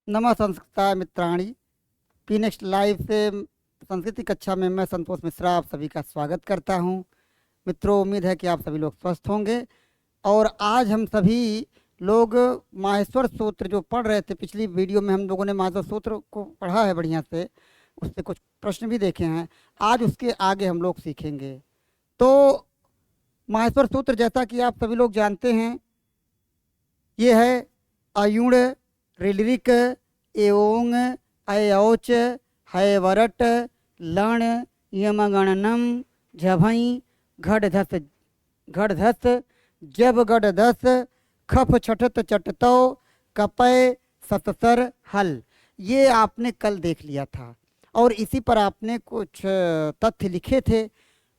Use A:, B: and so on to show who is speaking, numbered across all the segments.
A: नमः संस्कृता मित्राणी। P next live से संस्कृति कक्षा में मैं संतोष मिश्रा आप सभी का स्वागत करता हूं। मित्रों, उम्मीद है कि आप सभी लोग स्वस्थ होंगे। और आज हम सभी लोग माहेश्वर सूत्र जो पढ़ रहे थे, पिछली वीडियो में हम लोगों ने माहेश्वर सूत्र को पढ़ा है बढ़िया से, उस पर कुछ प्रश्न भी देखे हैं। आज उसके आगे हम लोग सीखेंगे। तो माहेश्वर सूत्र, जैसा कि आप सभी लोग जानते हैं, ये है अयुण, ऋलिक, एवोंग, अयौच, हैवरट, लण, यमगणनम, झभई, घड़धस, घड़धस, जब गढ़धस, खफ छठत चटतौ, कपय, सतसर, हल। ये आपने कल देख लिया था और इसी पर आपने कुछ तथ्य लिखे थे।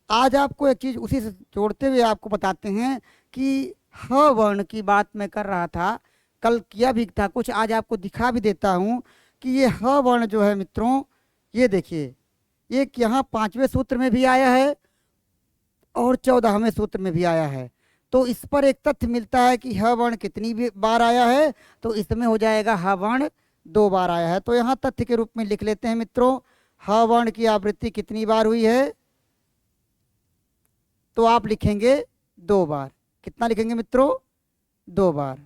A: आज आपको एक चीज़ उसी से जोड़ते हुए आपको बताते हैं कि ह वर्ण की बात मैं कर रहा था, कल किया भी था कुछ, आज आपको दिखा भी देता हूँ कि ये ह वर्ण जो है मित्रों, ये देखिए, ये यहाँ 5वें सूत्र में भी आया है और 14वें सूत्र में भी आया है। तो इस पर एक तथ्य मिलता है कि ह वर्ण कितनी भी बार आया है, तो इसमें हो जाएगा ह वर्ण 2 बार आया है। तो यहाँ तथ्य के रूप में लिख लेते हैं मित्रों, ह वर्ण की आवृत्ति कितनी बार हुई है, तो आप लिखेंगे 2 बार। कितना लिखेंगे मित्रों? 2 बार।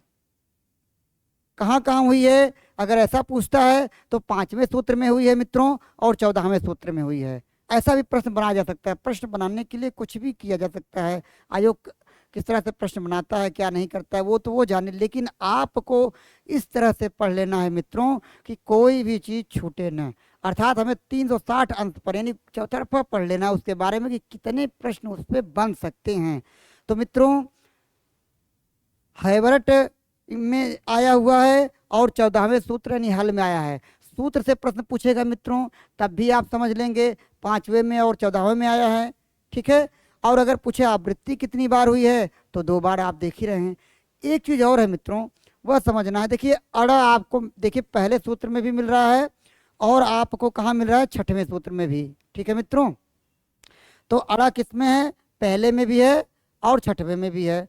A: कहाँ कहाँ हुई है अगर ऐसा पूछता है तो 5वें सूत्र में हुई है मित्रों और 14वें सूत्र में हुई है। ऐसा भी प्रश्न बनाया जा सकता है। प्रश्न बनाने के लिए कुछ भी किया जा सकता है। आयोग किस तरह से प्रश्न बनाता है, क्या नहीं करता है, वो तो वो जाने, लेकिन आपको इस तरह से पढ़ लेना है मित्रों कि कोई भी चीज़ छूटे न। अर्थात हमें 360 अंक पर यानी चौतरफा पढ़ लेना है उसके बारे में कि कितने प्रश्न उस पर बन सकते हैं। तो मित्रों, हैवरट में आया हुआ है और 14वें सूत्र यानी हल में आया है। सूत्र से प्रश्न पूछेगा मित्रों तब भी आप समझ लेंगे 5वें में और 14वें में आया है, ठीक है। और अगर पूछे आवृत्ति कितनी बार हुई है तो 2 बार आप देख ही रहे हैं। एक चीज़ और है मित्रों, वह समझना है। देखिए, अड़ा आपको देखिए पहले सूत्र में भी मिल रहा है और आपको कहाँ मिल रहा है, 6वें सूत्र में भी, ठीक है मित्रों। तो अड़ा किस में है, पहले में भी है और 6वें में भी है।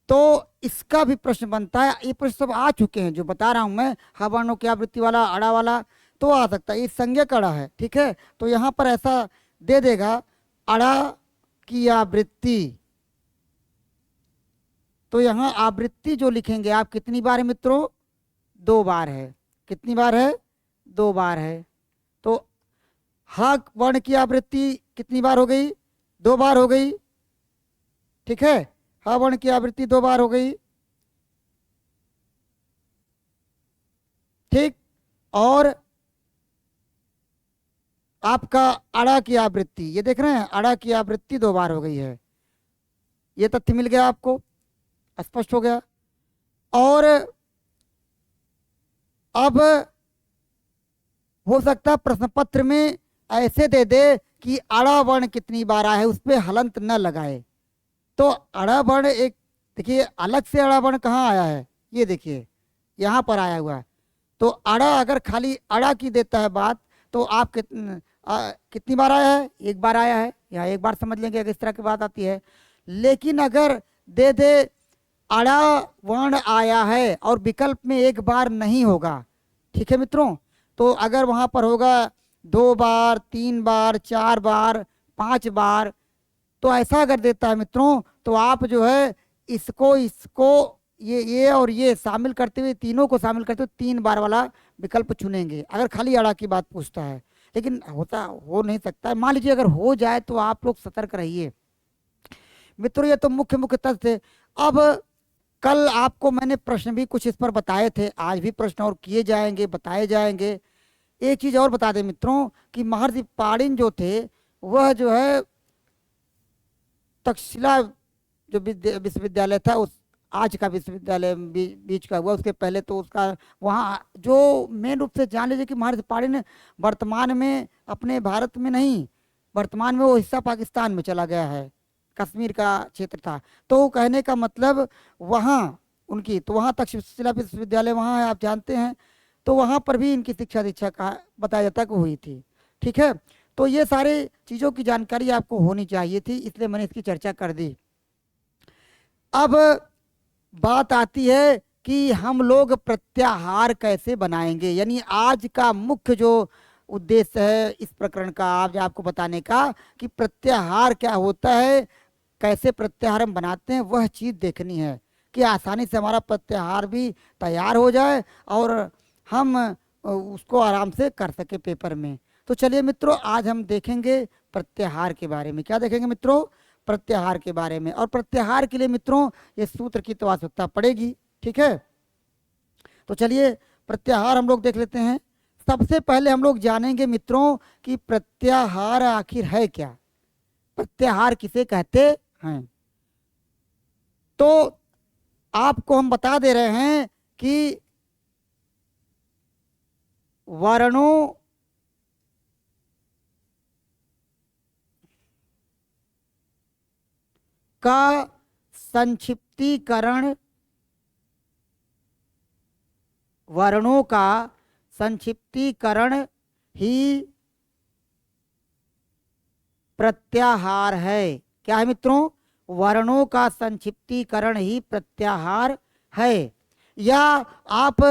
A: तो इसका भी प्रश्न बनता है। ये प्रश्न सब आ चुके हैं जो बता रहा हूं मैं, ह वर्णों की आवृत्ति वाला, अड़ा वाला, तो आ सकता है। ये संज्ञक अड़ा है, ठीक है। तो यहाँ पर ऐसा दे देगा, अड़ा की आवृत्ति। तो यहाँ आवृत्ति जो लिखेंगे आप, कितनी बार है मित्रों, 2 बार है। कितनी बार है, 2 बार है। तो ह वर्ण की आवृत्ति कितनी बार हो गई, 2 बार हो गई, ठीक है। ह वर्ण की आवृत्ति 2 बार हो गई, ठीक। और आपका अड़ा की आवृत्ति, ये देख रहे हैं, अड़ा की आवृत्ति 2 बार हो गई है। ये तथ्य मिल गया आपको, स्पष्ट हो गया। और अब हो सकता है प्रश्न पत्र में ऐसे दे दे कि अड़ा वर्ण कितनी बार आया है, उस पर हलंत न लगाए। तो अड़ा वर्ण एक, देखिए अलग से अड़ा वर्ण कहाँ आया है, ये देखिए यहाँ पर आया हुआ है। तो अड़ा अगर खाली अड़ा की देता है बात, तो आप कितनी बार आया है, 1 बार आया है। यहाँ 1 बार समझ लेंगे अगर इस तरह की बात आती है। लेकिन अगर दे दे अड़ा वर्ण आया है और विकल्प में 1 बार नहीं होगा, ठीक है मित्रों, तो अगर वहाँ पर होगा 2 बार, 3 बार, 4 बार, 5 बार, तो ऐसा अगर देता है मित्रों, तो आप जो है इसको इसको ये और ये शामिल करते हुए, तीनों को शामिल करते हुए 3 बार वाला विकल्प चुनेंगे अगर खाली अड़ा की बात पूछता है। लेकिन होता हो नहीं सकता है। मान लीजिए अगर हो जाए तो आप लोग सतर्क रहिए मित्रों। ये तो मुख्य मुख्य तथ्य थे। अब कल आपको मैंने प्रश्न भी कुछ इस पर बताए थे, आज भी प्रश्न और किए जाएंगे, बताए जाएंगे। एक चीज और बता दें मित्रों कि महर्षि पाणिनि जो थे, वह जो है तक्षशिला जो विश्वविद्यालय था, उस आज का विश्वविद्यालय बीच का हुआ, उसके पहले तो उसका वहाँ जो मेन रूप से जान लीजिए कि महर्षि पाणिनि वर्तमान में अपने भारत में नहीं, वर्तमान में वो हिस्सा पाकिस्तान में चला गया है, कश्मीर का क्षेत्र था। तो कहने का मतलब वहाँ उनकी, तो वहाँ तक्षशिला विश्वविद्यालय वहाँ है, आप जानते हैं। तो वहाँ पर भी इनकी शिक्षा दीक्षा का बताया जाता है कि हुई थी, ठीक है। तो ये सारे चीज़ों की जानकारी आपको होनी चाहिए थी, इसलिए मैंने इसकी चर्चा कर दी। अब बात आती है कि हम लोग प्रत्याहार कैसे बनाएंगे, यानी आज का मुख्य जो उद्देश्य है इस प्रकरण का आज आपको बताने का कि प्रत्याहार क्या होता है, कैसे प्रत्याहार हम बनाते हैं, वह चीज़ देखनी है कि आसानी से हमारा प्रत्याहार भी तैयार हो जाए और हम उसको आराम से कर सके पेपर में। तो चलिए मित्रों, आज हम देखेंगे प्रत्याहार के बारे में। क्या देखेंगे मित्रों? प्रत्याहार के बारे में। और प्रत्याहार के लिए मित्रों ये सूत्र की तो आवश्यकता पड़ेगी, ठीक है। तो चलिए प्रत्याहार हम लोग देख लेते हैं। सबसे पहले हम लोग जानेंगे मित्रों कि प्रत्याहार आखिर है क्या, प्रत्याहार किसे कहते हैं। तो आपको हम बता दे रहे हैं कि वर्णों का संक्षिप्तीकरण, वर्णों का संक्षिप्तीकरण ही प्रत्याहार है। क्या है मित्रों? वर्णों का संक्षिप्तीकरण ही प्रत्याहार है। या आप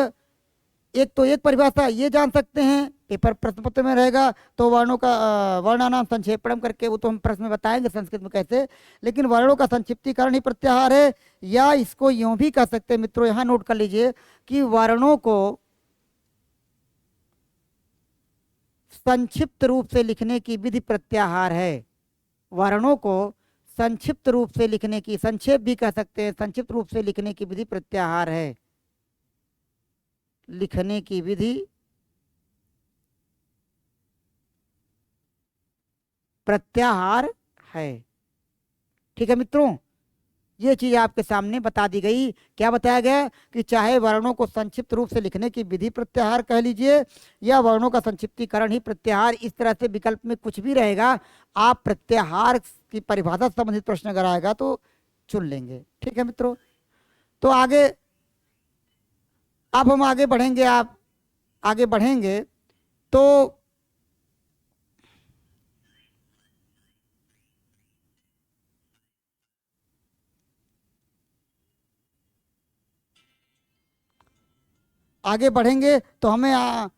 A: एक परिभाषा ये जान सकते हैं, पेपर प्रश्न पत्र में रहेगा तो वर्णों का वर्णानाम संक्षेपणम करके, वो तो हम प्रश्न में बताएंगे संस्कृत में कैसे, लेकिन वर्णों का संक्षिप्तीकरण ही प्रत्याहार है। या इसको यूं भी कह सकते हैं मित्रों, यहाँ नोट कर लीजिए कि वर्णों को संक्षिप्त रूप से लिखने की विधि प्रत्याहार है। वर्णों को संक्षिप्त रूप से लिखने की, संक्षेप भी कह सकते हैं, संक्षिप्त रूप से लिखने की विधि प्रत्याहार है। लिखने की विधि प्रत्याहार है, ठीक है मित्रों। ये चीज आपके सामने बता दी गई। क्या बताया गया कि चाहे वर्णों को संक्षिप्त रूप से लिखने की विधि प्रत्याहार कह लीजिए या वर्णों का संक्षिप्तीकरण ही प्रत्याहार, इस तरह से विकल्प में कुछ भी रहेगा, आप प्रत्याहार की परिभाषा से संबंधित प्रश्न अगर आएगा तो चुन लेंगे, ठीक है मित्रों। तो आगे अब हम आगे बढ़ेंगे, आप आगे बढ़ेंगे तो आगे बढ़ेंगे तो हमें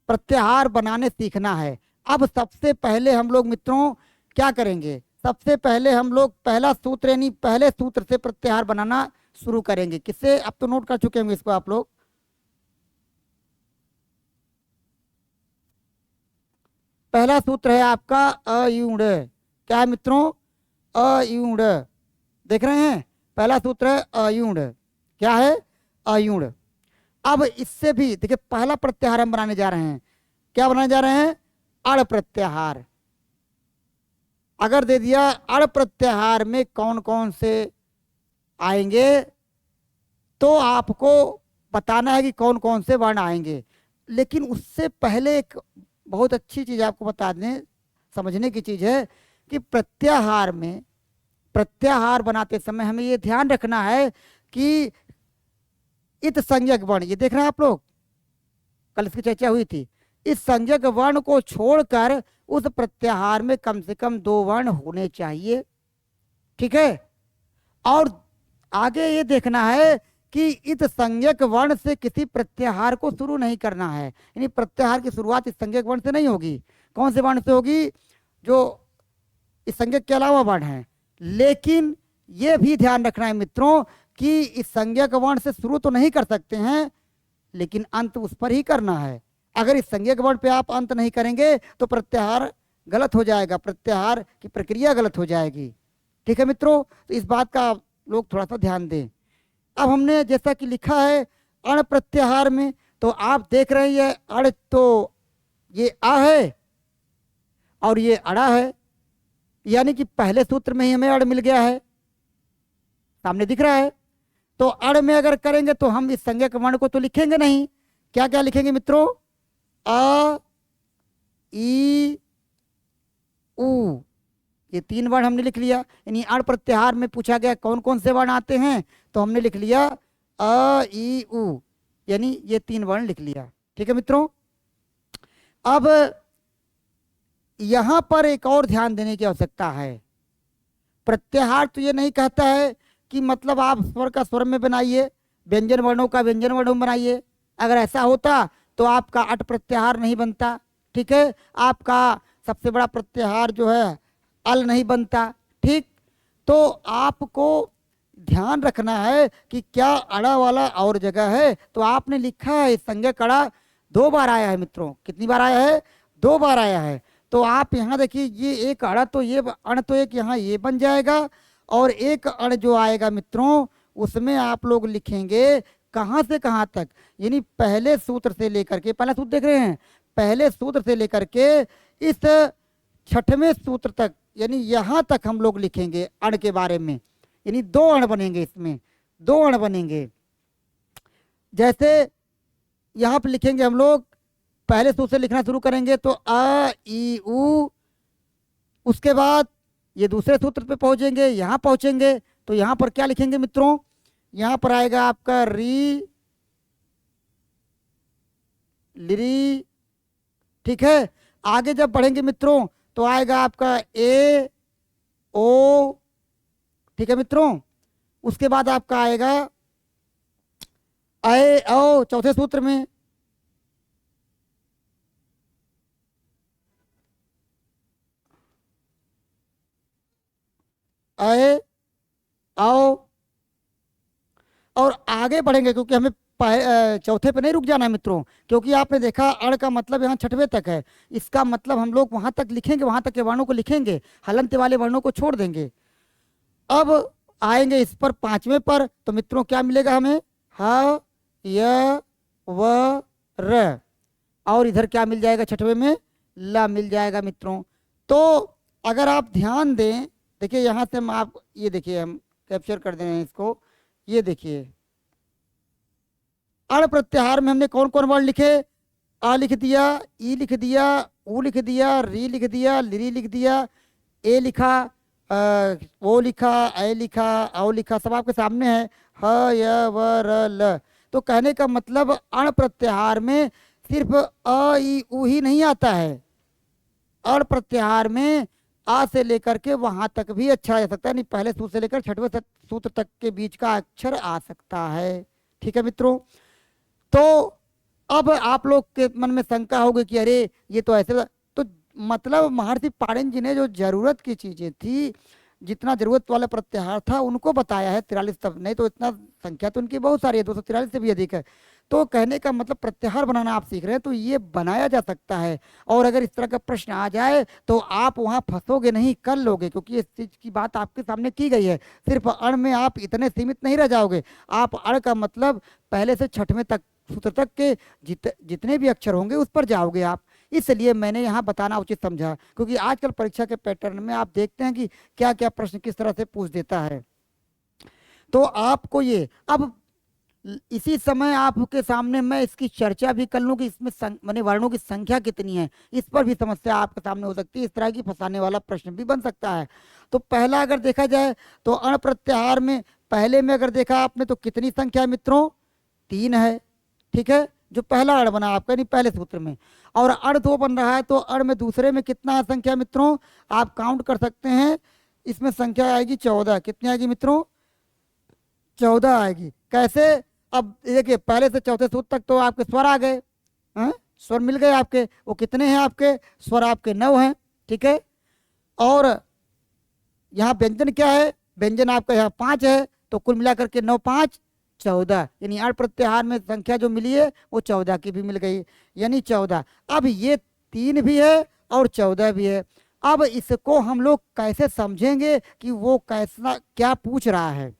A: प्रत्याहार बनाने सीखना है। अब सबसे पहले हम लोग मित्रों क्या करेंगे, सबसे पहले हम लोग पहला सूत्र यानी पहले सूत्र से प्रत्याहार बनाना शुरू करेंगे। किससे? अब तो नोट कर चुके होंगे इसको आप लोग। पहला सूत्र है आपका अयुण। क्या है मित्रों? अयुण। देख रहे हैं, पहला सूत्र है अयुण। क्या है? अयुण। अब इससे भी देखिए, पहला प्रत्याहार हम बनाने जा रहे हैं। क्या बनाने जा रहे हैं? अड़ प्रत्याहार। अगर दे दिया अड़ प्रत्याहार में कौन कौन से आएंगे तो आपको बताना है कि कौन कौन से वर्ण आएंगे। लेकिन उससे पहले एक बहुत अच्छी चीज आपको बता दें, समझने की चीज है कि प्रत्याहार में, प्रत्याहार बनाते समय हमें ये ध्यान रखना है कि इत संज्ञक वर्ण, ये देख रहे हैं आप लोग, कल इसकी चर्चा हुई थी, इस संज्ञक वर्ण को छोड़कर उस प्रत्याहार में कम से कम 2 वर्ण होने चाहिए, ठीक है। और आगे ये देखना है कि इत संज्ञक वर्ण से किसी प्रत्याहार को शुरू नहीं करना है, यानी प्रत्याहार की शुरुआत इस संज्ञक वर्ण से नहीं होगी। कौन से वर्ण से होगी? जो इस संज्ञक के अलावा वर्ण है। लेकिन ये भी ध्यान रखना है मित्रों कि इस संज्ञक वर्ण से शुरू तो नहीं कर सकते हैं, लेकिन अंत उस पर ही करना है। अगर इस संज्ञक वर्ण पे आप अंत नहीं करेंगे तो प्रत्याहार गलत हो जाएगा, प्रत्याहार की प्रक्रिया गलत हो जाएगी, ठीक है मित्रों। तो इस बात का लोग थोड़ा सा ध्यान दें। अब हमने जैसा कि लिखा है अण प्रत्याहार में, तो आप देख रहे हैं अड़, तो ये आ है और ये अड़ा है, यानी कि पहले सूत्र में ही हमें अड़ मिल गया है, सामने दिख रहा है। तो अड़ में अगर करेंगे तो हम इस संज्ञक वर्ण को तो लिखेंगे नहीं। क्या क्या लिखेंगे मित्रों? अ, ई, उ, ये 3 वर्ण हमने लिख लिया। यानी अण प्रत्याहार में पूछा गया कौन कौन से वर्ण आते हैं, तो हमने लिख लिया अ, ई, उ, यानी ये 3 वर्ण लिख लिया, ठीक है मित्रों। अब यहां पर एक और ध्यान देने की आवश्यकता है। प्रत्याहार तो ये नहीं कहता है कि मतलब आप स्वर का स्वर में बनाइए, व्यंजन वर्णों का व्यंजन वर्णों बनाइए। अगर ऐसा होता तो आपका अट प्रत्याहार नहीं बनता, ठीक है, आपका सबसे बड़ा प्रत्याहार जो है अल नहीं बनता, ठीक। तो आपको ध्यान रखना है कि क्या अड़ा वाला और जगह है, तो आपने लिखा है संज्ञक अड़ा 2 बार आया है मित्रों। कितनी बार आया है? 2 बार आया है। तो आप यहाँ देखिए, ये एक अड़ा तो ये अण तो एक यहाँ ये बन जाएगा, और एक अण जो आएगा मित्रों उसमें आप लोग लिखेंगे कहाँ से कहाँ तक, यानी पहले सूत्र से लेकर के, पहला सूत्र देख रहे हैं, पहले सूत्र से लेकर के इस छठवें सूत्र तक, यानी यहाँ तक हम लोग लिखेंगे अण के बारे में। यानी 2 अण बनेंगे, इसमें 2 अण बनेंगे। जैसे यहाँ पर लिखेंगे हम लोग, पहले सूत्र से लिखना शुरू करेंगे तो अ ई उ, उसके बाद ये दूसरे सूत्र पे पहुंचेंगे, यहाँ पहुंचेंगे तो यहाँ पर क्या लिखेंगे मित्रों, यहाँ पर आएगा आपका री लिरी, ठीक है। आगे जब बढ़ेंगे मित्रों तो आएगा आपका ए ओ, ठीक है मित्रों। उसके बाद आपका आएगा ए ओ, चौथे सूत्र में ए आओ, और आगे बढ़ेंगे क्योंकि हमें चौथे पे नहीं रुक जाना है मित्रों, क्योंकि आपने देखा अड़ का मतलब यहाँ छठवें तक है, इसका मतलब हम लोग वहां तक लिखेंगे, वहां तक के वर्णों को लिखेंगे, हलंत वाले वर्णों को छोड़ देंगे। अब आएंगे इस पर 5वें पर, तो मित्रों क्या मिलेगा हमें, ह य व र, और इधर क्या मिल जाएगा छठवें में, ला मिल जाएगा मित्रों। तो अगर आप ध्यान दें, देखिए यहाँ से हम आप ये देखिए, हम कैप्चर कर दे रहे हैं इसको, ये देखिए अण प्रत्याहार में हमने कौन कौन वर्ड लिखे, आ लिख दिया, ई लिख दिया, ऊ लिख दिया, री लिख दिया, लिरी लिख दिया, ए लिखा, ओ लिखा, ए लिखा, औ लिखा, सब आपके सामने है, ह य व र ल। तो कहने का मतलब अण प्रत्याहार में सिर्फ अ ई ऊ ही नहीं आता है, अण प्रत्याहार में आ से लेकर के वहां तक भी अच्छा आ सकता है, नहीं पहले सूत्र से लेकर छठवें सूत्र तक के बीच का अक्षर आ सकता है, ठीक है मित्रों। तो अब आप लोग के मन में शंका होगी कि अरे ये तो ऐसे, तो मतलब महर्षि पाणिनि जी ने जो जरूरत की चीजें थी, जितना जरूरत वाला प्रत्याहार था उनको बताया है 43 तब, नहीं तो इतना संख्या तो उनकी बहुत सारी है, 243 से भी अधिक है। तो कहने का मतलब प्रत्याहार बनाना आप सीख रहे हैं तो ये बनाया जा सकता है, और अगर इस तरह का प्रश्न आ जाए तो आप वहां फंसोगे नहीं, कर लोगे, क्योंकि इस चीज की बात आपके सामने की गई है। सिर्फ अण में आप इतने सीमित नहीं रह जाओगे, आप अण का मतलब पहले से छठवें तक सूत्र तक के जितने भी अक्षर होंगे उस पर जाओगे आप। इसलिए मैंने यहाँ बताना उचित समझा, क्योंकि आजकल परीक्षा के पैटर्न में आप देखते हैं कि क्या क्या प्रश्न किस तरह से पूछ देता है। तो आपको ये, अब इसी समय आपके सामने मैं इसकी चर्चा भी कर लूँ कि इसमें माने वर्णों की संख्या कितनी है, इस पर भी समस्या आपके सामने हो सकती है, इस तरह की फंसाने वाला प्रश्न भी बन सकता है। तो पहला अगर देखा जाए तो अण प्रत्याहार में पहले में अगर देखा आपने तो कितनी संख्या है मित्रों, 3 है, ठीक है, जो पहला अण बना आपका नहीं पहले सूत्र में। और अण 2 बन रहा है, तो अण में दूसरे में कितना है संख्या मित्रों, आप काउंट कर सकते हैं, इसमें संख्या आएगी 14। कितनी आएगी मित्रों, 14 आएगी। कैसे, अब देखिए पहले से चौथे सूत्र तक तो आपके स्वर आ गए, स्वर मिल गए आपके, वो कितने हैं आपके स्वर, आपके 9 हैं, ठीक है। और यहाँ व्यंजन क्या है, व्यंजन आपका यहाँ 5 है, तो कुल मिलाकर के 9 5 14, यानी अण प्रत्याहार में संख्या जो मिली है वो 14 की भी मिल गई, यानी 14। अब ये 3 भी है और 14 भी है। अब इसको हम लोग कैसे समझेंगे कि वो कैसा क्या पूछ रहा है।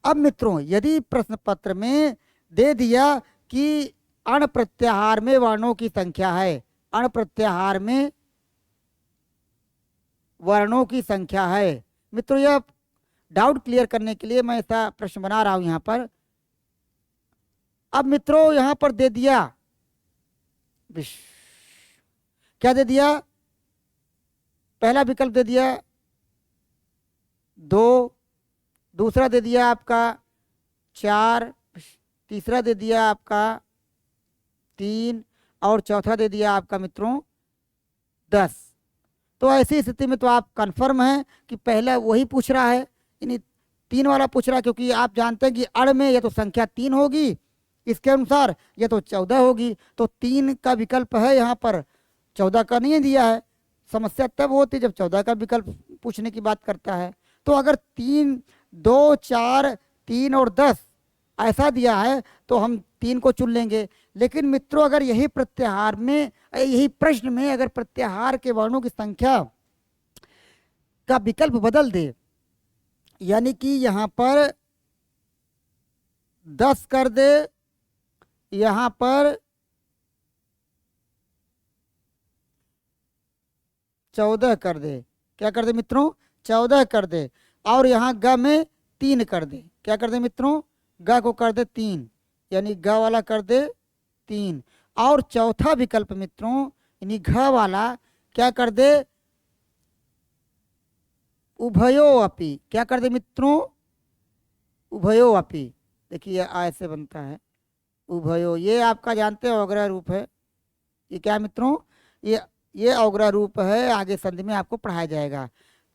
A: अब मित्रों यदि प्रश्न पत्र में दे दिया कि अण प्रत्याहार में वर्णों की संख्या है, अण प्रत्याहार में वर्णों की संख्या है, मित्रों यह डाउट क्लियर करने के लिए मैं ऐसा प्रश्न बना रहा हूं यहां पर। अब मित्रों यहां पर दे दिया, क्या दे दिया, पहला विकल्प दे दिया 2, दूसरा दे दिया आपका 4, तीसरा दे दिया आपका 3, और चौथा दे दिया आपका मित्रों 10। तो ऐसी स्थिति में तो आप कंफर्म हैं कि पहला वही पूछ रहा है, यानी तीन वाला पूछ रहा है, क्योंकि आप जानते हैं कि अड़ में या तो संख्या 3 होगी इसके अनुसार, या तो 14 होगी। तो 3 का विकल्प है यहाँ पर, 14 का नहीं दिया है। समस्या तब होती है जब 14 का विकल्प पूछने की बात करता है। तो अगर 3, 2, 4, 3 और 10 ऐसा दिया है तो हम 3 को चुन लेंगे। लेकिन मित्रों, अगर यही प्रत्याहार में, यही प्रश्न में अगर प्रत्याहार के वर्णों की संख्या का विकल्प बदल दे, यानी कि यहाँ पर 10 कर दे, यहाँ पर 14 कर दे, क्या कर दे मित्रों, 14 कर दे, और यहाँ ग में 3 कर दे, क्या कर दे मित्रों, ग को कर दे 3, यानी ग वाला कर दे 3, और चौथा विकल्प मित्रों यानी घ वाला क्या कर दे, उभयो अपि, क्या कर दे मित्रों, उभयो अपि। देखिए ऐसे बनता है उभयो, ये आपका जानते हो अवग्रह रूप है। ये क्या मित्रों, ये अवग्रह रूप है, आगे संधि में आपको पढ़ाया जाएगा।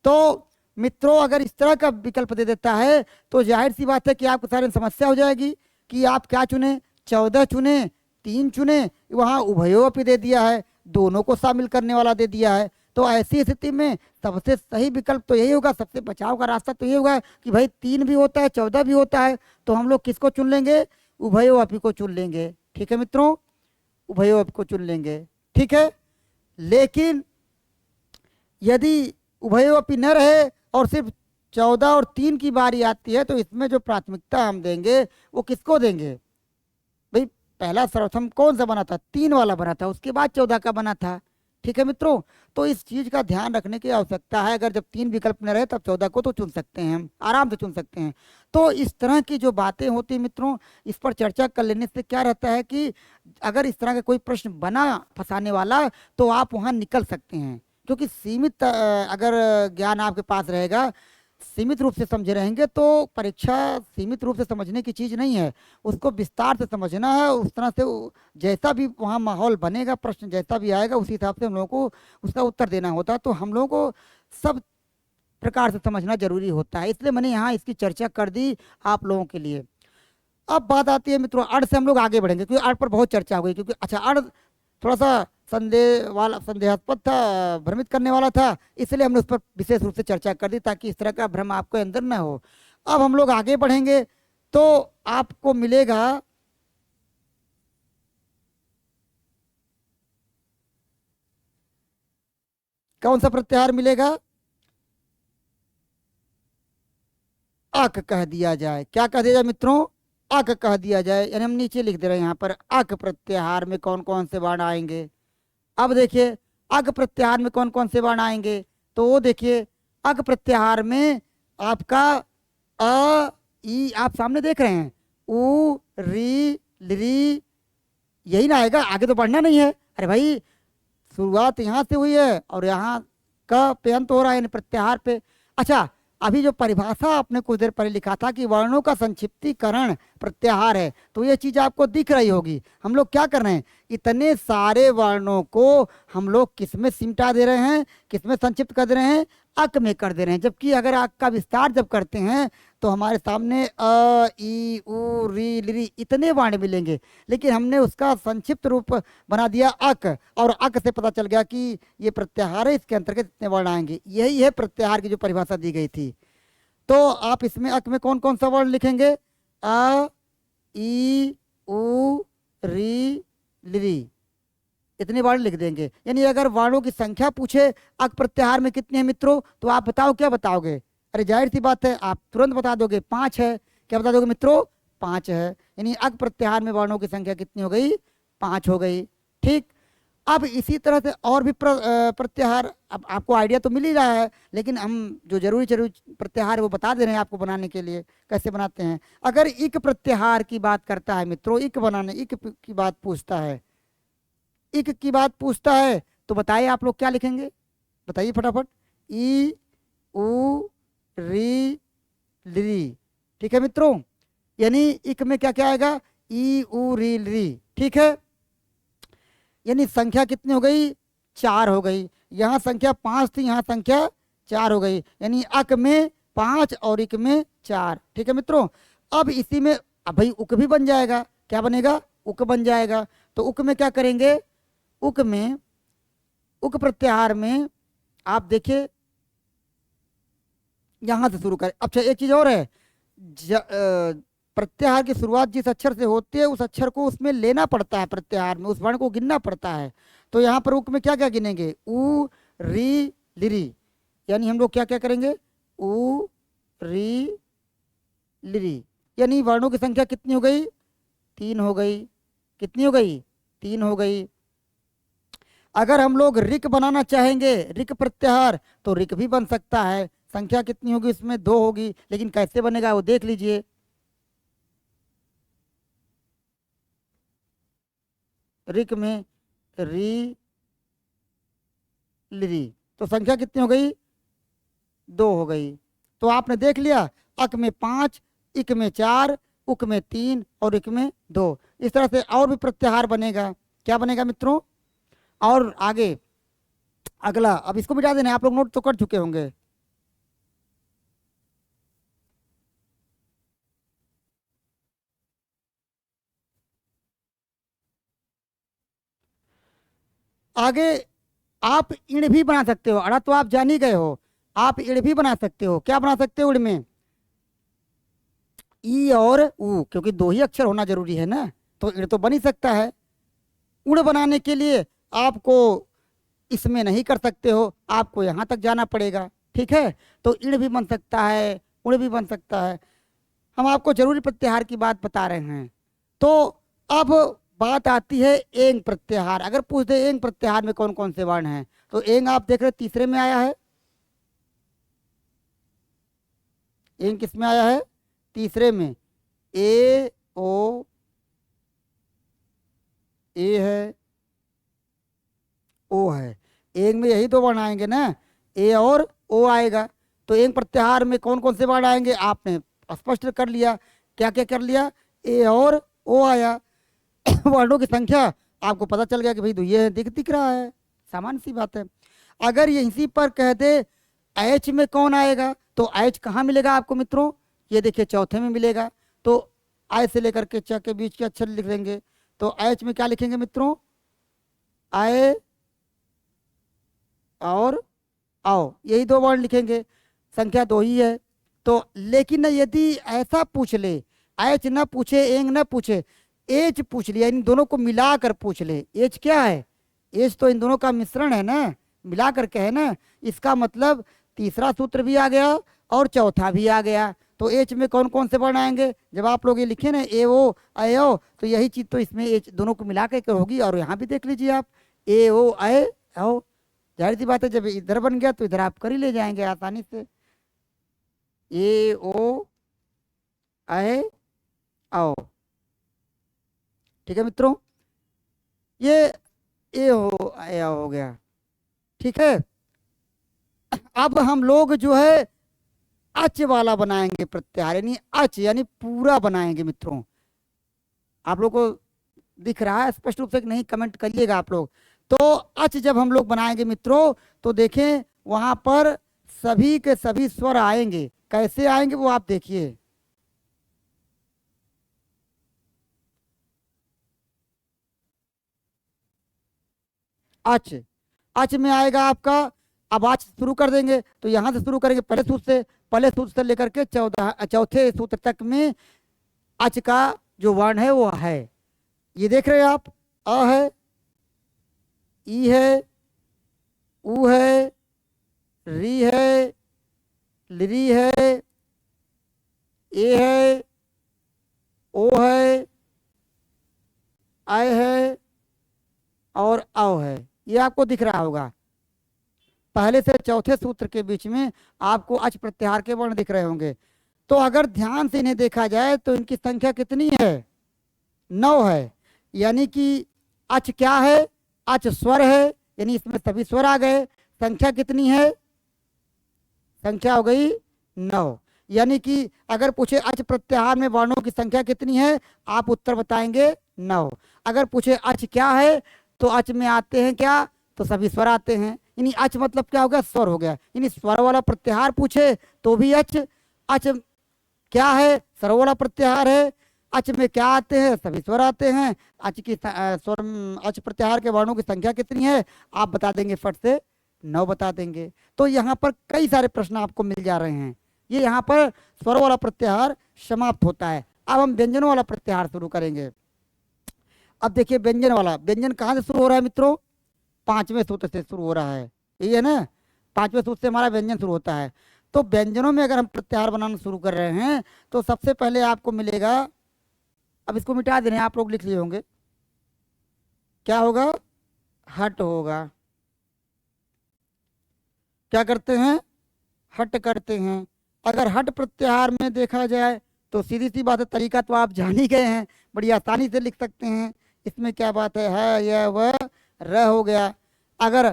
A: तो मित्रों, अगर इस तरह का विकल्प दे देता है तो जाहिर सी बात है कि आपको सारी समस्या हो जाएगी कि आप क्या चुने, 14 चुने, 3 चुने, वहाँ उभयो अपि दे दिया है, दोनों को शामिल करने वाला दे दिया है। तो ऐसी स्थिति में सबसे सही विकल्प तो यही होगा, सबसे बचाव का रास्ता तो यही होगा कि भाई 3 भी होता है, 14 भी होता है, तो हम लोग किसको चुन लेंगे, उभयो अपि को चुन लेंगे। ठीक है मित्रों, उभयो अपि को चुन लेंगे, ठीक है। लेकिन यदि उभयो अपि न रहे और सिर्फ 14 और 3 की बारी आती है, तो इसमें जो प्राथमिकता हम देंगे वो किसको देंगे भाई, पहला सर्वप्रथम कौन सा बना था, 3 वाला बना था, उसके बाद 14 का बना था। ठीक है मित्रों, तो इस चीज का ध्यान रखने की आवश्यकता है। अगर जब 3 विकल्प न रहे तब 14 को तो चुन सकते हैं, हम आराम से चुन सकते हैं। तो इस तरह की जो बातें होती हैं मित्रों, इस पर चर्चा कर लेने से क्या रहता है कि अगर इस तरह का कोई प्रश्न बना फंसाने वाला तो आप वहां निकल सकते हैं, क्योंकि सीमित अगर ज्ञान आपके पास रहेगा, सीमित रूप से समझे रहेंगे, तो परीक्षा सीमित रूप से समझने की चीज़ नहीं है, उसको विस्तार से समझना है। उस तरह से जैसा भी वहाँ माहौल बनेगा, प्रश्न जैसा भी आएगा, उसी हिसाब से हम लोगों को उसका उत्तर देना होता है। तो हम लोगों को सब प्रकार से समझना जरूरी होता है, इसलिए मैंने यहाँ इसकी चर्चा कर दी आप लोगों के लिए। अब बात आती है मित्रों, अड़ से हम लोग आगे बढ़ेंगे, क्योंकि अड़ पर बहुत चर्चा हो गई, क्योंकि अच्छा अड़ थोड़ा सा संदेहास्पद था, भ्रमित करने वाला था, इसलिए हमने उस पर विशेष रूप से चर्चा कर दी ताकि इस तरह का भ्रम आपको अंदर न हो। अब हम लोग आगे बढ़ेंगे तो आपको मिलेगा कौन सा प्रत्याहार मिलेगा, अक कह दिया जाए। क्या कह दिया जाए मित्रों, अक कह दिया जाए, यानी हम नीचे लिख दे रहे हैं यहाँ पर, अक प्रत्याहार में कौन कौन से वर्ण आएंगे। अब देखिए अक प्रत्याहार में कौन कौन से वर्ण आएंगे, तो वो देखिए अक प्रत्याहार में आपका अ ई आप सामने देख रहे हैं, उ री ली, यही ना आएगा, आगे तो बढ़ना नहीं है। अरे भाई शुरुआत यहाँ से हुई है और यहाँ का पे अंत हो रहा है, यानी प्रत्याहार पे। अच्छा, अभी जो परिभाषा आपने कुछ देर पहले लिखा था कि वर्णों का संक्षिप्तीकरण प्रत्याहार है, तो ये चीज आपको दिख रही होगी। हम लोग क्या कर रहे हैं, इतने सारे वर्णों को हम लोग किस में सिमटा दे रहे हैं, किस में संक्षिप्त कर दे रहे हैं, अक में कर दे रहे हैं। जबकि अगर अक का विस्तार जब करते हैं तो हमारे सामने अ ई उ री ली इतने वर्ण मिलेंगे, लेकिन हमने उसका संक्षिप्त रूप बना दिया अक, और अक से पता चल गया कि ये प्रत्याहार है, इसके अंतर्गत इतने वर्ण आएंगे। यही है प्रत्याहार की जो परिभाषा दी गई थी। तो आप इसमें अक में कौन कौन सा वर्ण लिखेंगे, अ ई उ री ली, इतने वर्ण लिख देंगे। यानी अगर वर्णों की संख्या पूछे अक प्रत्याहार में कितने हैं मित्रों, तो आप बताओ, क्या बताओगे, अरे जाहिर सी बात है आप तुरंत बता दोगे 5 है। क्या बता दोगे मित्रों, 5 है। यानी अक प्रत्याहार में वर्णों की संख्या कितनी हो गई, 5 हो गई। ठीक, अब इसी तरह से और भी प्रत्याहार, अब आपको आइडिया तो मिल ही रहा है, लेकिन हम जो जरूरी प्रत्याहार है वो बता दे रहे हैं आपको बनाने के लिए, कैसे बनाते हैं। अगर इक प्रत्याहार की बात करता है मित्रों, इक बनाने, इक की बात पूछता है, इक की बात पूछता है, तो बताइए आप लोग क्या लिखेंगे, बताइए फटाफट, ई उ री ली। ठीक है मित्रों, यानी इक में क्या क्या आएगा, ई उ री। ठीक है, यानी संख्या कितनी हो गई, 4 हो गई। यहाँ संख्या 5 थी, यहाँ संख्या 4 हो गई। यानी अक में 5 और इक में 4। ठीक है मित्रों। अब इसी में अब भाई उक भी बन जाएगा। क्या बनेगा? उक बन जाएगा। तो उक में क्या करेंगे? उक में, उक प्रत्याहार में आप देखिए यहां से शुरू करें। अच्छा एक चीज और है, प्रत्याहार की शुरुआत जिस अक्षर से होती है उस अक्षर को उसमें लेना पड़ता है, प्रत्याहार में उस वर्ण को गिनना पड़ता है। तो यहाँ पर उक में क्या क्या गिनेंगे? उ, री, लिरी। यानी हम लोग क्या क्या करेंगे? उ, री, लिरी। यानी वर्णों की संख्या कितनी हो गई? 3 हो गई। कितनी हो गई? 3 हो गई। अगर हम लोग रिक बनाना चाहेंगे, रिक प्रत्याहार, तो रिक भी बन सकता है। संख्या कितनी होगी? इसमें 2 होगी। लेकिन कैसे बनेगा वो देख लीजिए। रिक में री, लिरी, तो संख्या कितनी हो गई? 2 हो गई। तो आपने देख लिया, अक में 5, इक में 4, उक में 3 और इक में 2। इस तरह से और भी प्रत्याहार बनेगा। क्या बनेगा मित्रों? और आगे अगला, अब इसको मिटा देना, आप लोग नोट तो कर चुके होंगे। आगे आप इण भी बना सकते हो। अड़ा तो आप जान ही गए हो। आप इण भी बना सकते हो। क्या बना सकते हो इण में? ई और ऊ, क्योंकि 2 ही अक्षर होना जरूरी है ना, तो इण तो बन ही सकता है। उण बनाने के लिए आपको इसमें नहीं कर सकते हो, आपको यहां तक जाना पड़ेगा। ठीक है। तो इण भी बन सकता है, उण भी बन सकता है। हम आपको जरूरी प्रत्याहार की बात बता रहे हैं। तो अब बात आती है एंग प्रत्याहार। अगर पूछ दे एंग प्रत्याहार में कौन कौन से वर्ण हैं, तो एंग आप देख रहे तीसरे में आया है। एंग किस में आया है? तीसरे में। ए, ओ, ए है, ओ है। एंग में यही 2 वर्ण आएंगे ना, ए और ओ आएगा। तो एंग प्रत्याहार में कौन कौन से वर्ण आएंगे आपने स्पष्ट कर लिया। क्या क्या कर लिया? ए और ओ आया। वर्णों की संख्या आपको पता चल गया कि भाई ये दिख रहा है, सामान्य सी बात है। अगर ये इसी पर कह दे एच में कौन आएगा, तो एच कहाँ मिलेगा आपको मित्रों? ये देखिए चौथे में मिलेगा। तो आय से लेकर के च के बीच के अक्षर लिख लेंगे। तो एच में क्या लिखेंगे मित्रों? आय और आओ, यही 2 वर्ण लिखेंगे। संख्या 2 ही है। तो लेकिन यदि ऐसा पूछ ले, एच ना पूछे, एंग ना पूछे, एच पूछ लिया, इन दोनों को मिलाकर पूछ ले। एच क्या है? एच तो इन दोनों का मिश्रण है ना, मिला करके है ना। इसका मतलब तीसरा सूत्र भी आ गया और चौथा भी आ गया। तो एच में कौन कौन से वर्ण आएंगे? जब आप लोग ये लिखे ना ए ओ ए ओ, तो यही चीज तो इसमें एच दोनों को मिला के होगी। और यहाँ भी देख लीजिए आप, ए ओ ए ओ, जाहिर सी बात है जब इधर बन गया तो इधर आप कर ही ले जाएंगे आसानी से। ए ओ ए आओ। ठीक है मित्रों, ये ए हो गया। ठीक है। अब हम लोग जो है अच वाला बनाएंगे प्रत्याहार, यानी अच यानी पूरा बनाएंगे मित्रों। आप लोग को दिख रहा है स्पष्ट रूप से कि नहीं? कमेंट करिएगा आप लोग। तो अच जब हम लोग बनाएंगे मित्रों, तो देखें वहां पर सभी के सभी स्वर आएंगे। कैसे आएंगे वो आप देखिए। अच, अच में आएगा आपका। अब आज शुरू कर देंगे तो यहां से शुरू करेंगे पहले सूत्र से। पहले सूत्र से लेकर के चौथे सूत्र तक में अच का जो वर्ण है वो है। ये देख रहे हैं आप, अ है, ई है, ऊ है, री है, लिरी है, ए है, ओ है, आय है और औ है। ये आपको दिख रहा होगा। पहले से चौथे सूत्र के बीच में आपको अच प्रत्याहार के वर्ण दिख रहे होंगे। तो अगर ध्यान से इन्हें देखा जाए तो इनकी संख्या कितनी है? 9 है। यानी कि अच क्या है? अच स्वर है, यानी इसमें सभी स्वर आ गए। संख्या कितनी है? संख्या हो गई 9। यानी कि अगर पूछे अच प्रत्याहार में वर्णों की संख्या कितनी है, आप उत्तर बताएंगे 9। अगर पूछे अच क्या है, तो अच में आते हैं क्या? तो सभी स्वर आते हैं। यानी अच मतलब क्या हो गया? स्वर हो गया। यानी स्वर वाला प्रत्याहार पूछे तो भी अच, अच क्या है? स्वर वाला प्रत्याहार है। अच में क्या आते हैं? सभी स्वर आते हैं। अच की स्वर अच प्रत्याहार के वर्णों की संख्या कितनी है? आप बता देंगे फट से, 9 बता देंगे। तो यहाँ पर कई सारे प्रश्न आपको मिल जा रहे हैं। ये यहाँ पर स्वर वाला प्रत्याहार समाप्त होता है। अब हम व्यंजनों वाला प्रत्याहार शुरू करेंगे। अब देखिए व्यंजन वाला, व्यंजन कहाँ से शुरू हो रहा है मित्रों? 5वें सूत्र से शुरू हो रहा है, ये है ना। 5वें सूत्र से हमारा व्यंजन शुरू होता है। तो व्यंजनों में अगर हम प्रत्याहार बनाना शुरू कर रहे हैं तो सबसे पहले आपको मिलेगा, अब इसको मिटा दे रहे हैं, आप लोग लिख लिए होंगे, क्या होगा? हट होगा। क्या करते हैं? हट करते हैं। अगर हट प्रत्याहार में देखा जाए तो सीधी सी बात है, तरीका तो आप जान ही गए हैं, बड़ी आसानी से लिख सकते हैं। इसमें क्या बात है, यह वह र हो गया। अगर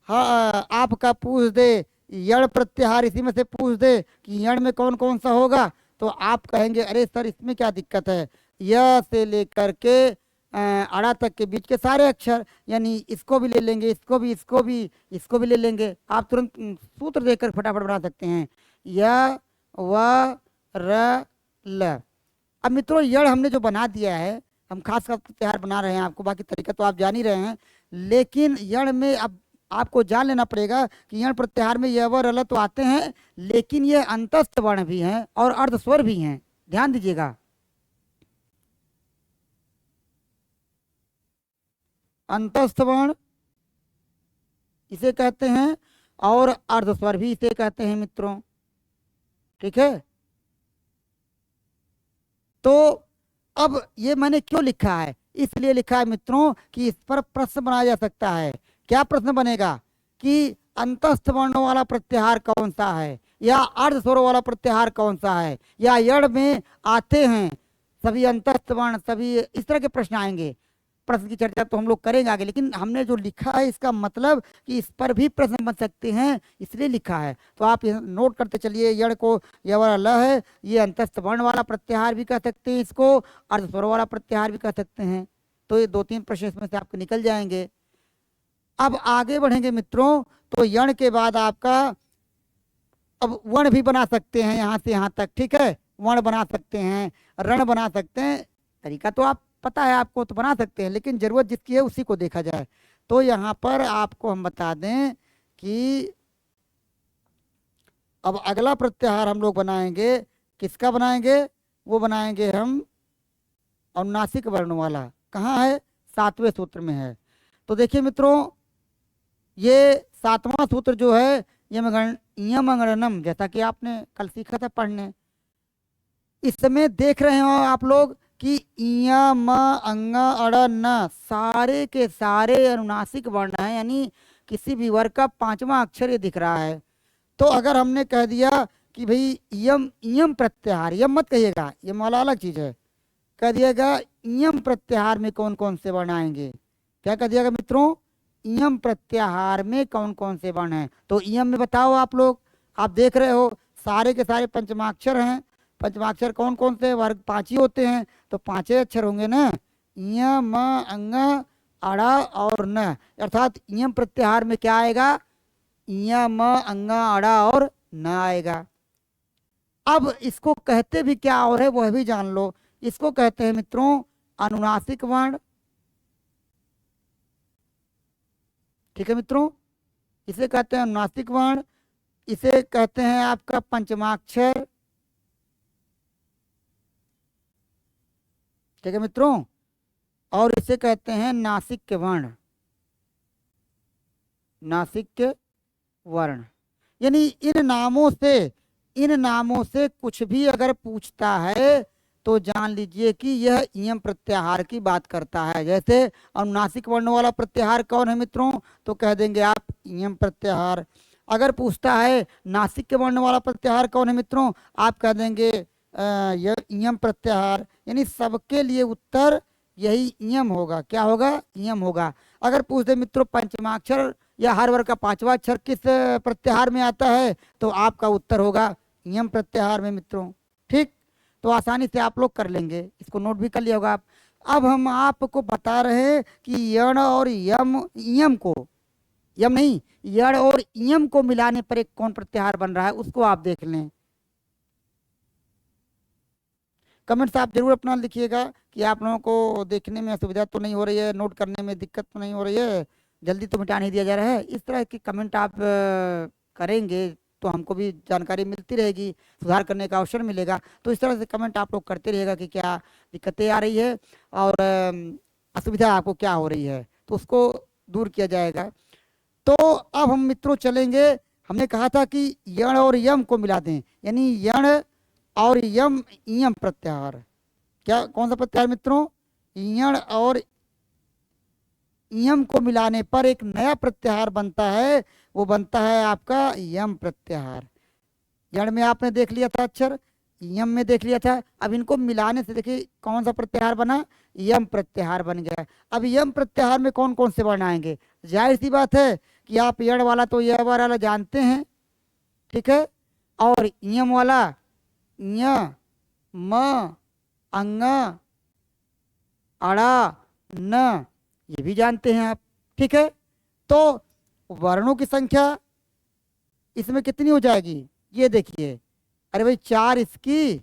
A: हाँ आपका पूछ दे यण प्रत्याहार, इसी में से पूछ दे कि यण में कौन कौन सा होगा, तो आप कहेंगे अरे सर इसमें क्या दिक्कत है, य से लेकर के अड़ा तक के बीच के सारे अक्षर, यानी इसको भी ले लेंगे, इसको भी ले लेंगे। आप तुरंत सूत्र देखकर फटाफट बना सकते हैं, य व र ल। अब मित्रों यण हमने जो बना दिया है, हम खास कर प्रत्याहार बना रहे हैं, आपको बाकी तरीका तो आप जान ही रहे हैं, लेकिन यण में अब आपको जान लेना पड़ेगा कि यण प्रत्याहार में य व र ल तो आते हैं, लेकिन ये अंतस्थ वर्ण भी हैं और अर्ध स्वर भी हैं। ध्यान दीजिएगा, अंतस्थ वर्ण इसे कहते हैं और अर्ध स्वर भी इसे कहते हैं मित्रों। ठीक है, तो अब ये मैंने क्यों लिखा है? इसलिए लिखा है मित्रों कि इस पर प्रश्न बनाया जा सकता है। क्या प्रश्न बनेगा कि अंतस्थ वर्णों वाला प्रत्याहार कौन सा है, या अर्ध स्वरों वाला प्रत्याहार कौन सा है, या यण में आते हैं सभी अंतस्थ वर्ण, सभी इस तरह के प्रश्न आएंगे। प्रश्न की चर्चा तो हम लोग करेंगे आगे, लेकिन हमने जो लिखा है इसका मतलब कि इस पर भी प्रश्न बन सकते हैं, इसलिए लिखा है। तो आप नोट करते चलिए, यण को यह वाला ल है, ये अंतस्थ वर्ण वाला प्रत्याहार भी कह सकते हैं, इसको अर्ध स्वर वाला प्रत्याहार भी कह सकते हैं। तो ये 2-3 प्रश्न इसमें से आपके निकल जाएंगे। अब आगे बढ़ेंगे मित्रों, तो यण के बाद आपका अब वर्ण भी बना सकते हैं, यहाँ से यहाँ तक। ठीक है, वर्ण बना सकते हैं, रण बना सकते हैं। तरीका तो आप पता है आपको, तो बना सकते हैं, लेकिन जरूरत जिसकी है उसी को देखा जाए। तो यहाँ पर आपको हम बता दें कि अब अगला प्रत्याहार हम लोग बनाएंगे, किसका बनाएंगे? वो बनाएंगे हम अनुनासिक वर्ण वाला। कहाँ है? 7वें सूत्र में है। तो देखिए मित्रों, ये 7वां सूत्र जो है, यम गणनम, जैसा कि आपने कल सीखा था पढ़ने, इसमें देख रहे हो आप लोग कि इया म अंग अड़ न सारे के सारे अनुनासिक वर्ण हैं, यानी किसी भी वर्ग का 5वां अक्षर ये दिख रहा है। तो अगर हमने कह दिया कि भाई यम यम प्रत्याहार, यम मत कहिएगा, यम वाला अलग चीज है, कह दिएगा यम प्रत्याहार में कौन कौन से वर्ण आएंगे। क्या कह दिएगा मित्रों? यम प्रत्याहार में कौन कौन से वर्ण हैं। तो यम में बताओ आप लोग, आप देख रहे हो सारे के सारे पंचमाक्षर हैं। पंचमाक्षर कौन कौन से? वर्ग 5 ही होते हैं, तो 5 अक्षर होंगे ना, य म अंग अड़ा और न, अर्थात यम प्रत्याहार में क्या आएगा? य म अंग अड़ा और न आएगा। अब इसको कहते भी क्या और है वह भी जान लो। इसको कहते हैं मित्रों अनुनासिक वर्ण। ठीक है मित्रों, इसे कहते हैं अनुनासिक वर्ण, इसे कहते हैं आपका पंचमाक्षर। ठीक है मित्रों, और इसे कहते हैं नासिक वर्ण। नासिक वर्ण, यानी इन नामों से कुछ भी अगर पूछता है तो जान लीजिए कि यह यम प्रत्याहार की बात करता है। जैसे अनुनासिक वर्ण वाला प्रत्याहार कौन है मित्रों? तो कह देंगे आप यम प्रत्याहार। अगर पूछता है नासिक के वर्ण वाला प्रत्याहार कौन है मित्रों? आप कह देंगे यम प्रत्याहार। यानी सबके लिए उत्तर यही यम होगा। क्या होगा? यम होगा। अगर पूछ दे मित्रों पंचमाक्षर या हर वर्ग का 5वां अक्षर किस प्रत्याहार में आता है, तो आपका उत्तर होगा यम प्रत्याहार में मित्रों। ठीक, तो आसानी से आप लोग कर लेंगे, इसको नोट भी कर लिया होगा आप। अब हम आपको बता रहे हैं कि यण और यम को, यम नहीं, यण और यम को मिलाने पर एक कौन प्रत्याहार बन रहा है, उसको आप देख लें। कमेंट्स आप जरूर अपना लिखिएगा कि आप लोगों को देखने में असुविधा तो नहीं हो रही है, नोट करने में दिक्कत तो नहीं हो रही है, जल्दी तो मिटा नहीं दिया जा रहा है। इस तरह के कमेंट आप करेंगे तो हमको भी जानकारी मिलती रहेगी, सुधार करने का अवसर मिलेगा। तो इस तरह से कमेंट आप लोग करते रहिएगा कि क्या दिक्कतें आ रही है और असुविधा आपको क्या हो रही है, तो उसको दूर किया जाएगा। तो अब हम मित्रों चलेंगे, हमने कहा था कि यण और यम को मिला दें, यानी यण और यम इयम प्रत्याहार। क्या कौन सा प्रत्याहार मित्रों? यण और यम को मिलाने पर एक नया प्रत्याहार बनता है, वो बनता है आपका यम प्रत्याहार। यण में आपने देख लिया था अक्षर, यम में देख लिया था, अब इनको मिलाने से देखिए कौन सा प्रत्याहार बना, यम प्रत्याहार बन गया। अब यम प्रत्याहार में कौन कौन से वर्ण आएंगे? जाहिर सी बात है कि आप यण वाला तो यह वाला जानते हैं, ठीक है, और यम वाला य म अंग अड़ा न, ये भी जानते हैं आप, ठीक है। तो वर्णों की संख्या इसमें कितनी हो जाएगी? ये देखिए, अरे भाई 4 इसकी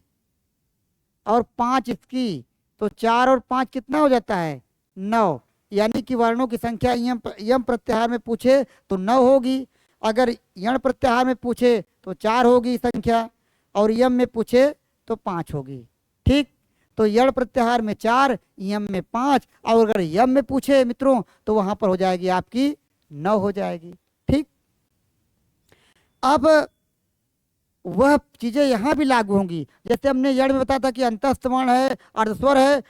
A: और 5 इसकी, तो 4 और 5 कितना हो जाता है? 9। यानी कि वर्णों की संख्या यम प्रत्याहार में पूछे तो 9 होगी, अगर यण प्रत्याहार में पूछे तो 4 होगी संख्या, और यम में पूछे तो 5 होगी। ठीक, तो यण प्रत्याहार में 4, यम में 5, और अगर यम में पूछे मित्रों तो वहां पर हो जाएगी आपकी 9 हो जाएगी। ठीक, अब वह चीजें यहां भी लागू होंगी, जैसे हमने यण में बताया था कि अंतस्थ वर्ण है, अर्धस्वर है,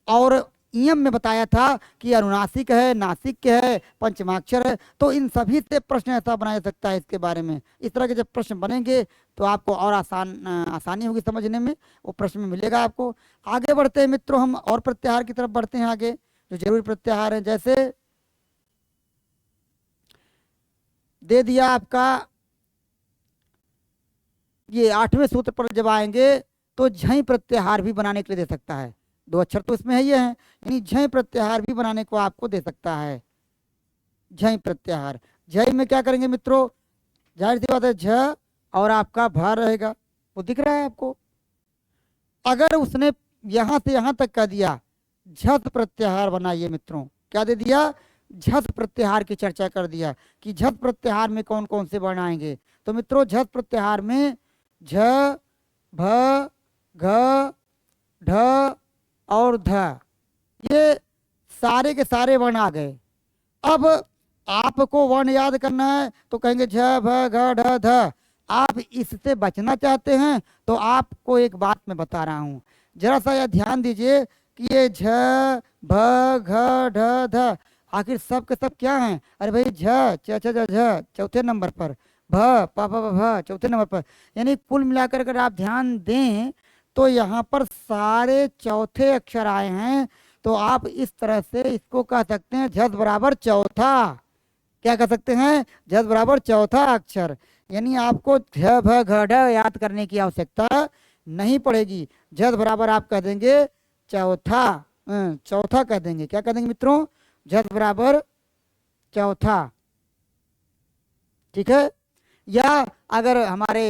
A: और इयम में बताया था कि अनुनासिक है, नासिक है, पंचमाक्षर है। तो इन सभी से प्रश्न ऐसा बनाया जा सकता है इसके बारे में। इस तरह के जब प्रश्न बनेंगे तो आपको और आसानी होगी समझने में, वो प्रश्न में मिलेगा आपको। आगे बढ़ते हैं मित्रों, हम और प्रत्याहार की तरफ बढ़ते हैं आगे, जो जरूरी प्रत्याहार है। जैसे दे दिया आपका ये 8वें सूत्र पर जब आएंगे तो झई प्रत्याहार भी बनाने के लिए दे सकता है। 2 अक्षर तो इसमें है ये हैं, यानी झई प्रत्याहार भी बनाने को आपको दे सकता है। झई प्रत्याहार, झई में क्या करेंगे मित्रों? जाहिर सी बात है झ और आपका भ रहेगा, वो दिख रहा है आपको। अगर उसने यहां से यहां तक कह दिया झस प्रत्याहार बनाइए मित्रों, क्या दे दिया? झस प्रत्याहार की चर्चा कर दिया कि झस प्रत्याहार में कौन कौन से वर्ण आएंगे। तो मित्रों झस प्रत्याहार में झ, भ, घ, ढ और ध, ये सारे के सारे वर्ण आ गए। अब आपको वर्ण याद करना है तो कहेंगे झ, भ, घ, ढ, ध। आप इससे बचना चाहते हैं तो आपको एक बात मैं बता रहा हूं, जरा सा यह ध्यान दीजिए कि ये झ, भ, घ, ढ, ध आखिर सब के सब क्या हैं? अरे भाई झ, च, छ, ज, झ चौथे नंबर पर, भ, प, प, भ चौथे नंबर पर, यानी कुल मिलाकर अगर आप ध्यान दें तो यहाँ पर सारे चौथे अक्षर आए हैं। तो आप इस तरह से इसको कह सकते हैं झस बराबर चौथा। क्या कह सकते हैं? झस बराबर चौथा अक्षर, यानी आपको झ, भ, घ, ढ याद करने की आवश्यकता नहीं पड़ेगी। झस बराबर आप कह देंगे चौथा, चौथा कह देंगे। क्या कह देंगे मित्रों? झस बराबर चौथा, ठीक है। या अगर हमारे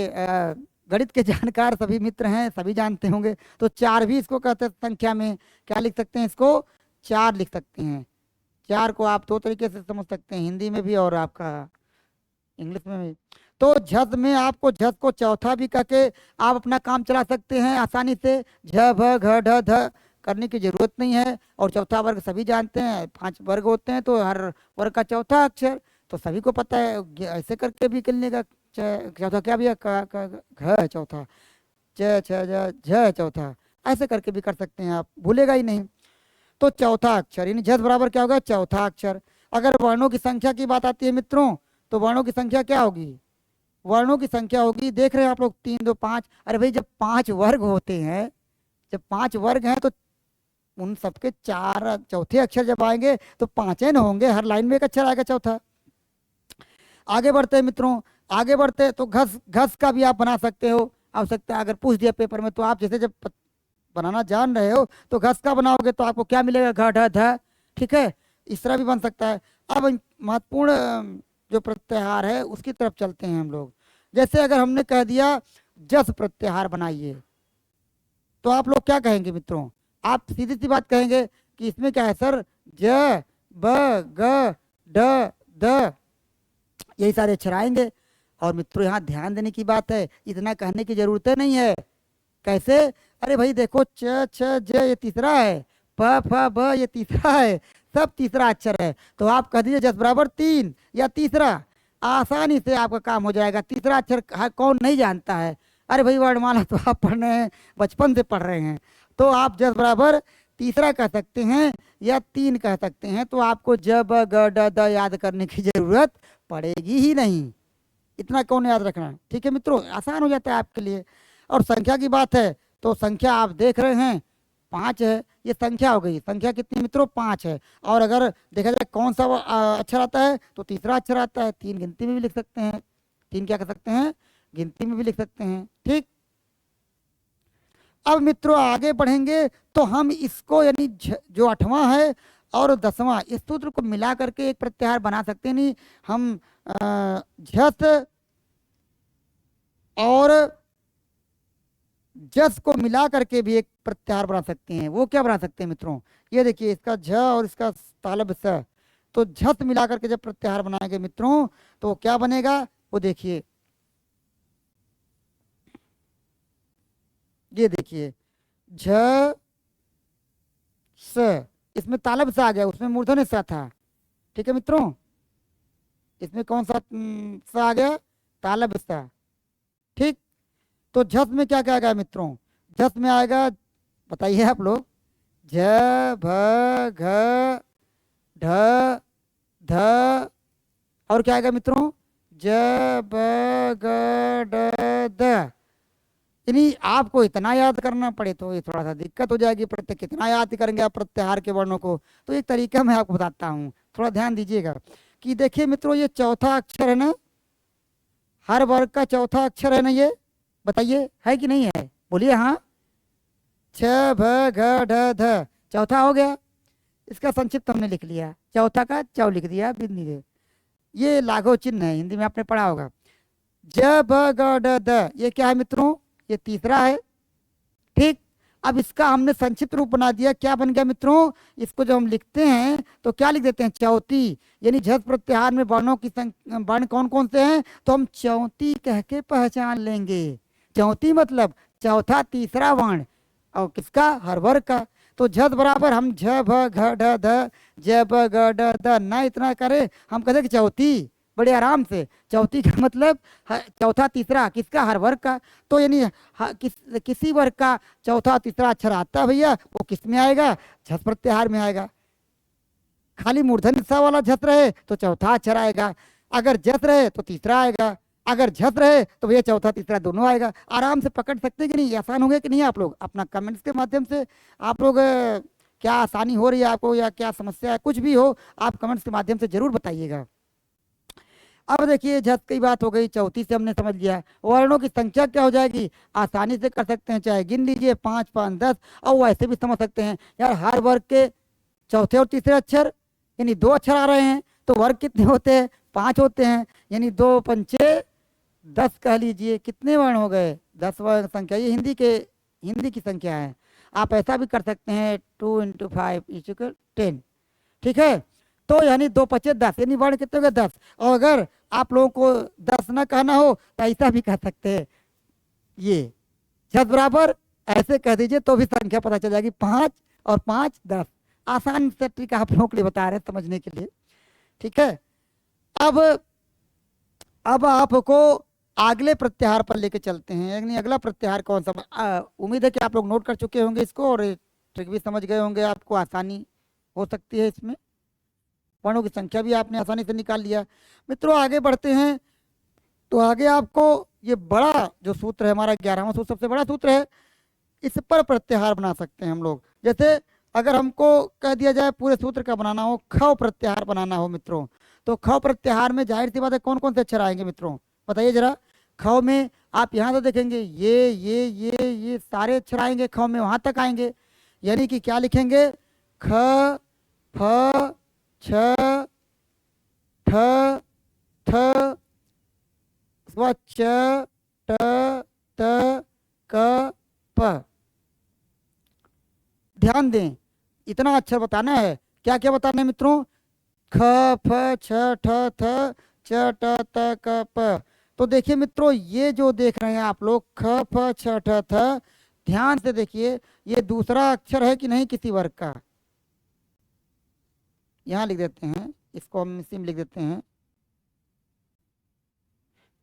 A: गणित के जानकार सभी मित्र हैं, सभी जानते होंगे, तो 4 भी इसको कहते हैं संख्या में। क्या लिख सकते हैं इसको? 4 लिख सकते हैं। 4 को आप 2 तरीके से समझ सकते हैं, हिंदी में भी और आपका इंग्लिश में भी। तो झस में आपको झस को चौथा भी कह के आप अपना काम चला सकते हैं आसानी से। झ, भ, घ, ढ, ध करने की जरूरत नहीं है। और चौथा वर्ग सभी जानते हैं, 5 वर्ग होते हैं तो हर वर्ग का चौथा अक्षर तो सभी को पता है। ऐसे करके भी कर लेगा, चौथा क्या भी है? घ चौथा, च, छ, झ चौथा, ऐसे करके भी कर सकते हैं आप, भूलेगा ही नहीं। तो चौथा अक्षर यानी झस बराबर क्या होगा? चौथा अक्षर। अगर वर्णों की संख्या की बात आती है मित्रों तो वर्णों की संख्या क्या होगी? वर्णों की संख्या होगी, देख रहे हैं आप लोग 3, 2, 5। अरे भाई जब 5 वर्ग होते हैं, जब 5 वर्ग हैं तो उन सबके 4 चौथे अक्षर जब आएंगे तो 5 न होंगे, हर लाइन में एक अक्षर आएगा चौथा। आगे बढ़ते हैं मित्रों, आगे बढ़ते तो घस, घस का भी आप बना सकते हो। आवश्यकता अगर पूछ दिया पेपर में तो आप जैसे जब बनाना जान रहे हो तो घस का बनाओगे तो आपको क्या मिलेगा? घ, ढ, ध, ठीक है। इस तरह भी बन सकता है। अब महत्वपूर्ण जो प्रत्याहार है उसकी तरफ चलते हैं हम लोग। जैसे अगर हमने कह दिया जस प्रत्याहार बनाइए, तो आप लोग क्या कहेंगे मित्रों? आप सीधी सी बात कहेंगे कि इसमें क्या है सर, ज ब ग ड द, यही सारे अक्षर आएंगे। और मित्रों यहाँ ध्यान देने की बात है, इतना कहने की जरूरत नहीं है। कैसे? अरे भाई देखो, च छ ज ये तीसरा है, प फ ब ये तीसरा है, सब तीसरा अक्षर है। तो आप कह दीजिए जस बराबर 3 या तीसरा, आसानी से आपका काम हो जाएगा। तीसरा अक्षर कौन नहीं जानता है? अरे भाई वर्णमाला तो आप पढ़ रहे हैं, बचपन से पढ़ रहे हैं। तो आप जस बराबर तीसरा कह सकते हैं या 3 कह सकते हैं। तो आपको ज ब ग ड द याद करने की जरूरत पड़ेगी ही नहीं। इतना कौन याद रखना है? ठीक है मित्रों, आसान हो जाता है आपके लिए। और संख्या की बात है तो संख्या आप देख रहे हैं 5 है, ये संख्या हो गई। संख्या कितनी मित्रों? 5 है। और अगर देखा जाए कौन सा अक्षर आता है तो तीसरा अक्षर आता है। 3 गिनती में भी लिख सकते हैं, 3 क्या कर सकते हैं? गिनती में भी लिख सकते हैं। ठीक, अब मित्रों आगे बढ़ेंगे तो हम इसको यानी जो 8वां है और 10वां, इस सूत्र को मिला करके एक प्रत्याहार बना सकते हैं। नहीं, हम झस और जस को मिला करके भी एक प्रत्याहार बना सकते हैं। वो क्या बना सकते हैं मित्रों? ये देखिए, इसका झ और इसका तालब स, तो झस मिला करके जब प्रत्याहार बनाएंगे मित्रों तो क्या बनेगा? वो देखिए, ये देखिए झ स, इसमें तालब स आ गया, उसमें मूर्धन्य स था। ठीक है मित्रों, इसमें कौन सा स आ गया? तालब स। ठीक, तो झस में क्या क्या आएगा मित्रों? झस में आएगा, बताइए आप लोग, झ भ घ ढ ध, और क्या आएगा मित्रों? ज ब ग ड द। यानी आपको इतना याद करना पड़े तो ये थोड़ा सा दिक्कत हो जाएगी। प्रत्यय कितना याद करेंगे आप प्रत्याहार के वर्णों को? तो एक तरीका मैं आपको बताता हूँ, थोड़ा ध्यान दीजिएगा। कि देखिए मित्रों, ये चौथा अक्षर है ना, हर वर्ग का चौथा अक्षर है ना, ये बताइए है कि नहीं है? बोलिए हाँ। छ भ घ ढ ध, चौथा हो गया। इसका संक्षिप्त हमने लिख लिया, चौथा का चौ लिख दिया बिंदी से। ये लाघव चिन्ह है, हिंदी में आपने पढ़ा होगा। ज ब ग ड द, ये क्या है मित्रों? ये तीसरा है। ठीक, अब इसका हमने संक्षिप्त रूप बना दिया। क्या बन गया मित्रों? इसको जब हम लिखते हैं तो क्या लिख देते हैं? चौथी। यानी झस प्रत्याहार में वर्णों की वर्ण कौन कौन से हैं तो हम चौथी कह के पहचान लेंगे। चौथी मतलब चौथा तीसरा वर्ण, और किसका? हर वर्ग का। तो झस बराबर हम झ भ घ ढ ध ज ब ग ड द, ना इतना करे, हम कहते कि चौथी, बड़े आराम से। चौथी का मतलब चौथा तीसरा, किसका? हर वर्ग का। तो यानी किसी वर्ग का चौथा तीसरा अक्षर आता है भैया, वो किस में आएगा? झस प्रत्याहार में आएगा। खाली मूर्धन्य स वाला झस रहे तो चौथा अक्षर आएगा, अगर जस रहे तो तीसरा आएगा, अगर झस रहे तो भैया चौथा तीसरा दोनों आएगा। आराम से पकड़ सकते कि नहीं? आसान हो गया कि नहीं? आप लोग अपना कमेंट्स के माध्यम से आप लोग क्या आसानी हो रही है आपको या क्या समस्या है, कुछ भी हो आप कमेंट्स के माध्यम से जरूर बताइएगा। अब देखिए, झस की बात हो गई, चौथी से हमने समझ लिया। वर्णों की संख्या क्या हो जाएगी? आसानी से कर सकते हैं, चाहे गिन लीजिए 5 5 10, और वैसे भी समझ सकते हैं यार। हर वर्ग के चौथे और तीसरे अक्षर यानी 2 अक्षर आ रहे हैं, तो वर्ग कितने होते हैं? 5 होते हैं। यानी 2 पंचे 10 कह लीजिए। कितने वर्ण हो गए? 10 वर्ण संख्या। ये हिंदी की संख्या है। आप ऐसा भी कर सकते हैं 2 × 5 = 10। ठीक है, तो यानी 2 पचे 10, यानी वर्ण कितने हो गए? 10। और अगर आप लोगों को 10 ना कहना हो तो ऐसा भी कह सकते हैं, ये झस बराबर ऐसे कह दीजिए तो भी संख्या पता चल जाएगी। 5 और 5 10। आसान से ट्रिक आप लोगों के लिए बता रहे हैं समझने के लिए। ठीक है, अब आपको अगले प्रत्याहार पर लेके चलते हैं। यानी अगला प्रत्याहार कौन सा? उम्मीद है कि आप लोग नोट कर चुके होंगे इसको और ट्रिक भी समझ गए होंगे, आपको आसानी हो सकती है इसमें। वर्णों की संख्या भी आपने आसानी से निकाल लिया। मित्रों आगे बढ़ते हैं तो आगे आपको ये बड़ा जो सूत्र है, हमारा 11वां सूत्र सबसे बड़ा सूत्र है, इस पर प्रत्याहार बना सकते हैं हम लोग। जैसे अगर हमको कह दिया जाए पूरे सूत्र का बनाना हो, ख प्रत्याहार बनाना हो मित्रों, तो ख प्रत्याहार में जाहिर सी बात है कौन कौन से अक्षर आएंगे मित्रों? बताइए जरा। ख में आप यहाँ से देखेंगे ये सारे अक्षर आएंगे। ख में वहां तक आएंगे, यानी कि क्या लिखेंगे? ख फ छ ठ थ, च ट त क प। ध्यान दें, इतना अक्षर बताना है। क्या क्या बताना है मित्रों? ख, फ, छ, ठ, थ, च, ट, त, क, प। तो देखिए मित्रों, ये जो देख रहे हैं आप लोग, ख, फ, छ, ठ, थ, ध्यान से देखिए, ये दूसरा अक्षर है कि नहीं किसी वर्ग का? यहाँ लिख देते हैं, इसको हम इसी में लिख देते हैं।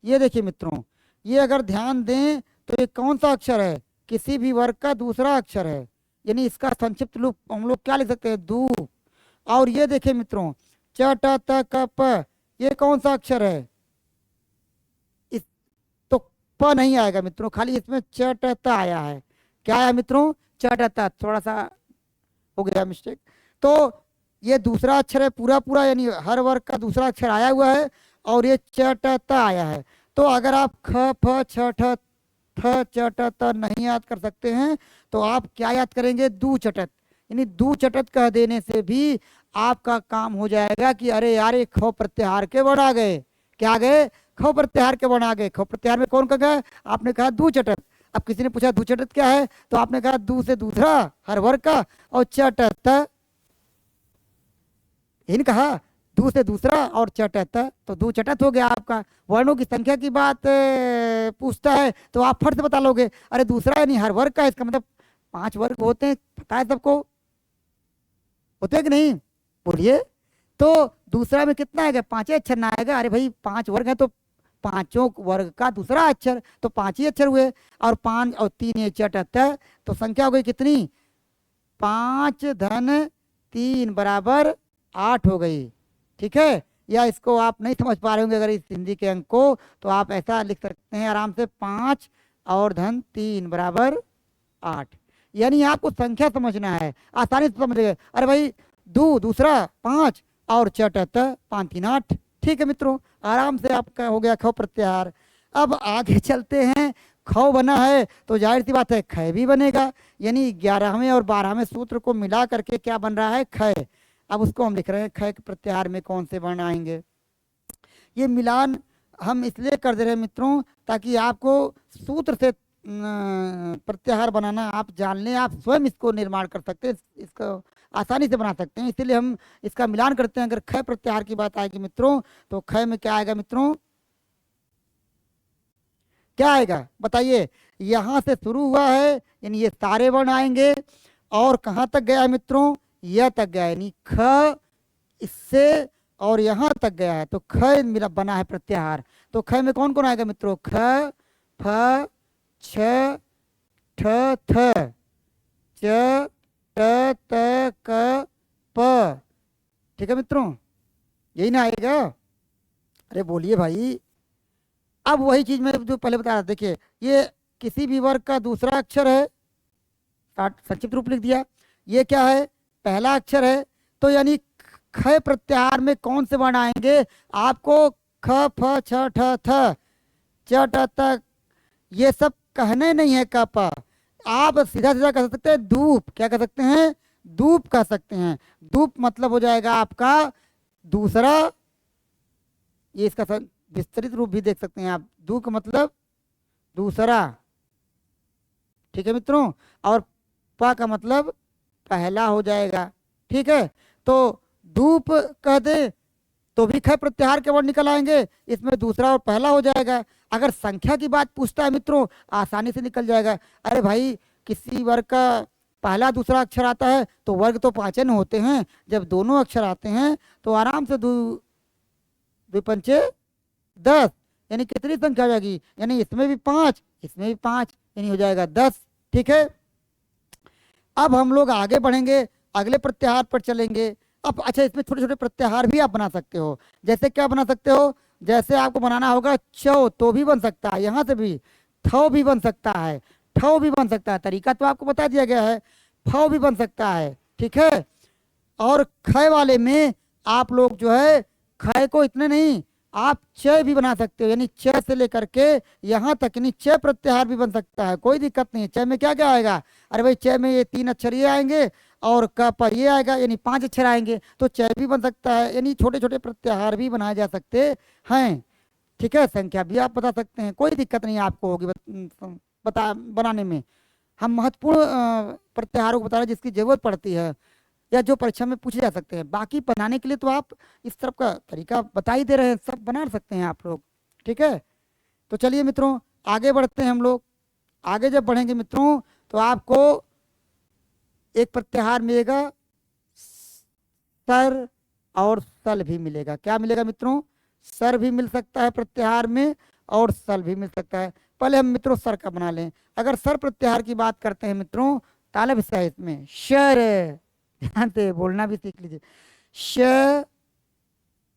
A: ये देखिए मित्रों, ये अगर ध्यान दें तो ये कौन सा अक्षर है? किसी भी वर्ग का दूसरा अक्षर है, यानी इसका संक्षिप्त रूप हम लोग क्या लिख सकते हैं? दू। और ये देखिए मित्रों, च, ट, त, क, प, ये कौन सा अक्षर है? इस तो प नहीं आएगा मित्रों, खाली इसमें च, ट, त आया है। क्या आया मित्रों? च, ट, त, थोड़ा सा हो गया मिस्टेक। तो ये दूसरा अक्षर है पूरा पूरा, यानी हर वर्ग का दूसरा अक्षर आया हुआ है, और ये च, ट, त आया है। तो अगर आप ख, फ, छ, ठ, थ, च, ट, त नहीं याद कर सकते हैं तो आप क्या याद करेंगे? दू चटत, यानी दू चटत कह देने से भी आपका काम हो जाएगा कि अरे यार ये ख प्रत्याहार के वर्ण आ गए। क्या आ गए? ख प्रत्याहार के वर्ण आ गए। ख प्रत्याहार में कौन का गया? आपने कहा दू चटत। अब किसी ने पूछा दू चटत क्या है, तो आपने कहा दू से दूसरा हर वर्ग का, और चटत इन कहा दू से दूसरा और चटत, तो दू चटत हो गया आपका। वर्णों की संख्या की बात पूछता है तो आप फट से बता लोगे, अरे दूसरा यानी हर वर्ग का, इसका मतलब 5 वर्ग होते हैं, पता है सबको? होते हैं कि नहीं? बोलिए। तो दूसरा में कितना आएगा? 5 अक्षर ना आएगा? अरे भाई 5 वर्ग है तो 5 वर्ग का दूसरा अक्षर, तो 5 ही अक्षर हुए, और 5 और 3 ये चटत, तो संख्या हो गई कितनी? 5 धन 3 बराबर 8 हो गई। ठीक है? या इसको आप नहीं समझ पा रहे होंगे अगर इस हिंदी के अंक को, तो आप ऐसा लिख सकते हैं आराम से, 5 और धन 3 बराबर 8। यानी आपको संख्या समझना है, आसानी से समझ गए। अरे भाई दूसरा 5 और चटत 5 3 8। ठीक है मित्रों, आराम से आपका हो गया ख प्रत्याहार। अब आगे चलते हैं। ख बना है तो जाहिर सी बात है ख भी बनेगा, यानी 11वें और 12वें सूत्र को मिला करके क्या बन रहा है? ख। अब उसको हम लिख रहे हैं, ख के प्रत्याहार में कौन से वर्ण आएंगे। ये मिलान हम इसलिए कर दे रहे हैं मित्रों, ताकि आपको सूत्र से प्रत्याहार बनाना आप जान लें, आप स्वयं इसको निर्माण कर सकते हैं, इसको आसानी से बना सकते हैं। इसीलिए हम इसका मिलान करते हैं। अगर ख प्रत्याहार की बात आएगी मित्रों, तो ख में क्या आएगा मित्रों? क्या आएगा बताइए? यहां से शुरू हुआ है, यानी ये सारे वर्ण आएंगे, और कहां तक गया है मित्रों? यह तक गया है, यानी ख इससे और यहां तक गया है, तो ख मेरा बना है प्रत्याहार। तो ख में कौन कौन आएगा मित्रों? ख, फ, छ, ठ, थ, च, ट, त, क, प। ठीक है मित्रों, यही ना आएगा? अरे बोलिए भाई। अब वही चीज मैं जो पहले बता रहा था, देखिए ये किसी भी वर्ग का दूसरा अक्षर है, संक्षिप्त रूप लिख दिया। ये क्या है? पहला अक्षर है। तो यानी ख प्रत्याहार में कौन से वर्ण आएंगे? आपको ख, फ, छ, ठ, थ, च, ट, त, ये सब कहने नहीं है क, प। आप सीधा सीधा कह सकते हैं धूप। क्या कह सकते हैं? धूप कह सकते हैं। धूप मतलब हो जाएगा आपका दूसरा, ये इसका विस्तृत रूप भी देख सकते हैं आप, दू का मतलब दूसरा। ठीक है मित्रों, और प का मतलब पहला हो जाएगा। ठीक है, तो धूप कह दे तो भी ख प्रत्याहार के वर्ण निकल आएंगे, इसमें दूसरा और पहला हो जाएगा। अगर संख्या की बात पूछता है मित्रों, आसानी से निकल जाएगा। अरे भाई किसी वर्ग का पहला दूसरा अक्षर आता है तो वर्ग तो 5 न होते हैं, जब दोनों अक्षर आते हैं तो आराम से दो पंचे 10, यानी कितनी संख्या हो जाएगी? यानी इसमें भी 5, इसमें भी 5, यानी हो जाएगा 10। ठीक है, अब हम लोग आगे बढ़ेंगे, अगले प्रत्याहार पर चलेंगे। अब अच्छा, इसमें छोटे छोटे प्रत्याहार भी आप बना सकते हो। जैसे क्या बना सकते हो? जैसे आपको बनाना होगा चौ, तो भी बन सकता है, यहाँ से भी थौ भी बन सकता है, ठौ भी बन सकता है। तरीका तो आपको बता दिया गया है। फौ भी बन सकता है। ठीक है, और ख वाले में आप लोग जो है ख को इतने नहीं, आप च भी बना सकते हो, यानी च से लेकर के यहाँ तक, यानी च प्रत्याहार भी बन सकता है, कोई दिक्कत नहीं है। च में क्या क्या आएगा? अरे भाई च में ये 3 अक्षर ये आएंगे, और क पर ये आएगा, यानी 5 अक्षर आएंगे, तो च भी बन सकता है। यानी छोटे छोटे प्रत्याहार भी बनाए जा सकते हैं। ठीक है, संख्या भी आप बता सकते हैं, कोई दिक्कत नहीं आपको होगी बता बनाने में। हम महत्वपूर्ण प्रत्याहारों को बता रहे हैं जिसकी जरूरत पड़ती है या जो परीक्षा में पूछे जा सकते हैं। बाकी बनाने के लिए तो आप इस तरफ का तरीका बता ही दे रहे हैं, सब बना सकते हैं आप लोग। ठीक है, तो चलिए मित्रों आगे बढ़ते हैं हम लोग। आगे जब बढ़ेंगे मित्रों तो आपको एक प्रत्याहार मिलेगा सर और सल भी मिलेगा। क्या मिलेगा मित्रों? सर भी मिल सकता है प्रत्याहार में और सल भी मिल सकता है। पहले हम मित्रों सर का बना लें। अगर सर प्रत्याहार की बात करते हैं मित्रों, तालब हिस्सा है इसमें शर, ध्यान से बोलना भी सीख लीजिए। श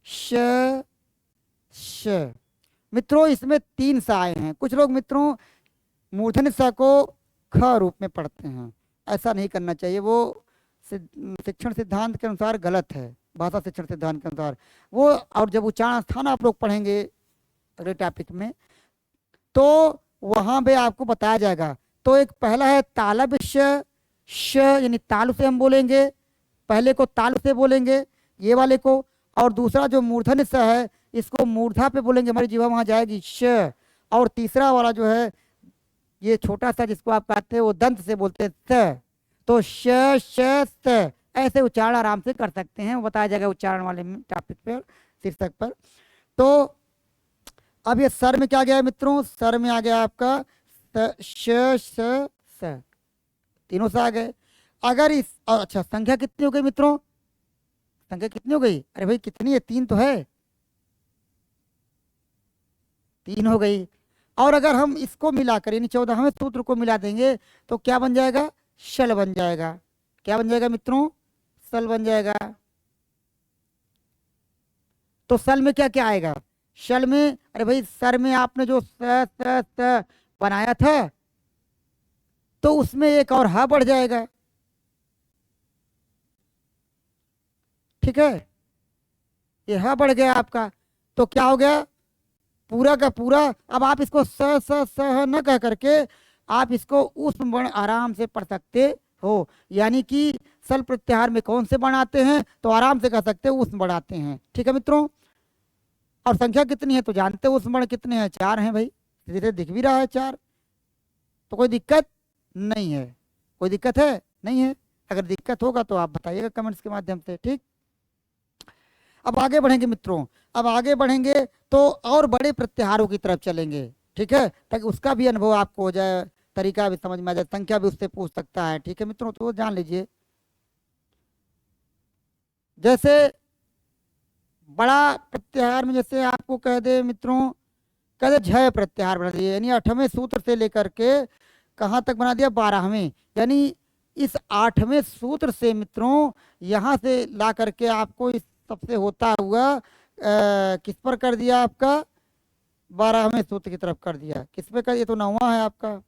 A: श श मित्रों इसमें 3 सा आए हैं। कुछ लोग मित्रों मूर्धन्य स को ख रूप में पढ़ते हैं, ऐसा नहीं करना चाहिए, वो शिक्षण सिद्धांत के अनुसार गलत है, भाषा शिक्षण सिद्धांत के अनुसार वो। और जब उच्चारण स्थान आप लोग पढ़ेंगे अगले टॉपिक में तो वहां पे आपको बताया जाएगा। तो एक पहला है तालब श यानी तालु से हम बोलेंगे, पहले को तालु से बोलेंगे ये वाले को, और दूसरा जो मूर्धन्य स है इसको मूर्धा पे बोलेंगे, हमारी जीवा वहां जाएगी श। और तीसरा वाला जो है ये छोटा सा जिसको आप कहते हैं वो दंत से बोलते हैं स। तो श स ऐसे उच्चारण आराम से कर सकते हैं, वो बताया जाएगा उच्चारण वाले टॉपिक पर, शीर्षक पर। तो अब ये सर में क्या गया है मित्रों? सर में आ गया आपका श स, तीनों से आ गए। अगर इस अच्छा संख्या कितनी हो गई मित्रों? संख्या कितनी हो गई? अरे भाई कितनी है? 3 तो है, 3 हो गई। और अगर हम इसको मिलाकर यानी 14वें सूत्र को मिला देंगे तो क्या बन जाएगा? शल बन जाएगा। क्या बन जाएगा मित्रों? सल बन जाएगा। तो सल में क्या क्या आएगा? शल में, अरे भाई सर में आपने जो स बनाया था तो उसमें एक और हा बढ़ जाएगा। ठीक है, ये हा बढ़ गया आपका, तो क्या हो गया? पूरा का पूरा। अब आप इसको स न कह करके आप इसको उष्म वर्ण आराम से पढ़ सकते हो। यानी कि सल प्रत्याहार में कौन से वर्ण आते हैं तो आराम से कह सकते हो उष्म वर्ण आते हैं। ठीक है मित्रों, और संख्या कितनी है तो जानते हो उष्म वर्ण कितने हैं? 4 हैं भाई, धीरे धीरे दिख भी रहा है 4। तो कोई दिक्कत नहीं है, कोई दिक्कत है नहीं है। अगर दिक्कत होगा तो आप बताइएगा कमेंट्स के माध्यम से। ठीक, अब आगे बढ़ेंगे मित्रों। अब आगे बढ़ेंगे तो और बड़े प्रत्याहारों की तरफ चलेंगे। ठीक है, ताकि उसका भी अनुभव आपको हो जाए, तरीका भी समझ में आ जाए, संख्या भी उससे पूछ सकता है। ठीक है मित्रों, तो जान लीजिए। जैसे बड़ा प्रत्याहार में जैसे आपको कह दे मित्रों, कह दे झय प्रत्याहार बना दिए, यानी 8वें सूत्र से लेकर के कहाँ तक बना दिया? 12वें। यानी इस 8वें सूत्र से मित्रों यहाँ से ला करके आपको इस सबसे होता हुआ किस पर कर दिया? आपका 12वें सूत्र की तरफ कर दिया। किस पे कर दिया? तो 9वां है आपका।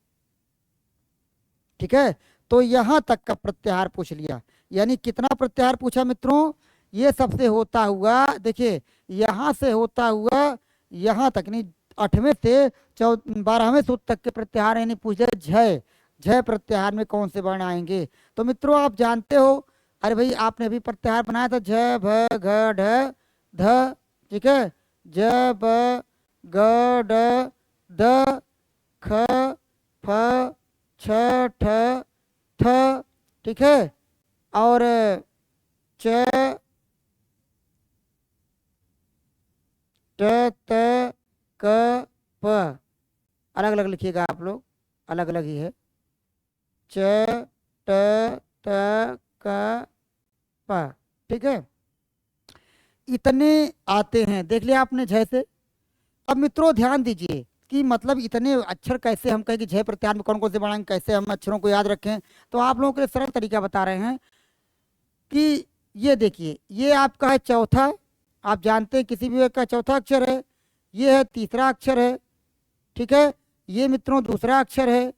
A: ठीक है, तो यहाँ तक का प्रत्याहार पूछ लिया। यानी कितना प्रत्याहार पूछा मित्रों? ये सबसे होता हुआ, देखिए यहाँ से होता हुआ यहाँ तक, नहीं 8वें से 12वें सूत्र तक के प्रत्याहार यानी पूछे झय, झय प्रत्याहार में कौन से वर्ण आएंगे? तो मित्रों आप जानते हो, अरे भाई आपने भी प्रत्याहार बनाया था झ भ घ ढ ध। ठीक है, ज ब ग ड द ख फ छ ठ थ। ठीक है, और च ट त क प, अलग अलग लिखिएगा आप लोग, अलग अलग ही है। च ट त क प। ठीक है, इतने आते हैं, देख लिया आपने झय से। अब मित्रों ध्यान दीजिए कि मतलब इतने अक्षर कैसे हम कहें कि झय प्रत्याहार में कौन कौन से बनाएंगे, कैसे हम अक्षरों को याद रखें। तो आप लोगों के लिए सरल तरीका बता रहे हैं कि ये देखिए, ये आपका है चौथा, आप जानते हैं किसी भी वर्ग का चौथा अक्षर है। ये है तीसरा अक्षर है। ठीक है, ये मित्रों दूसरा अक्षर है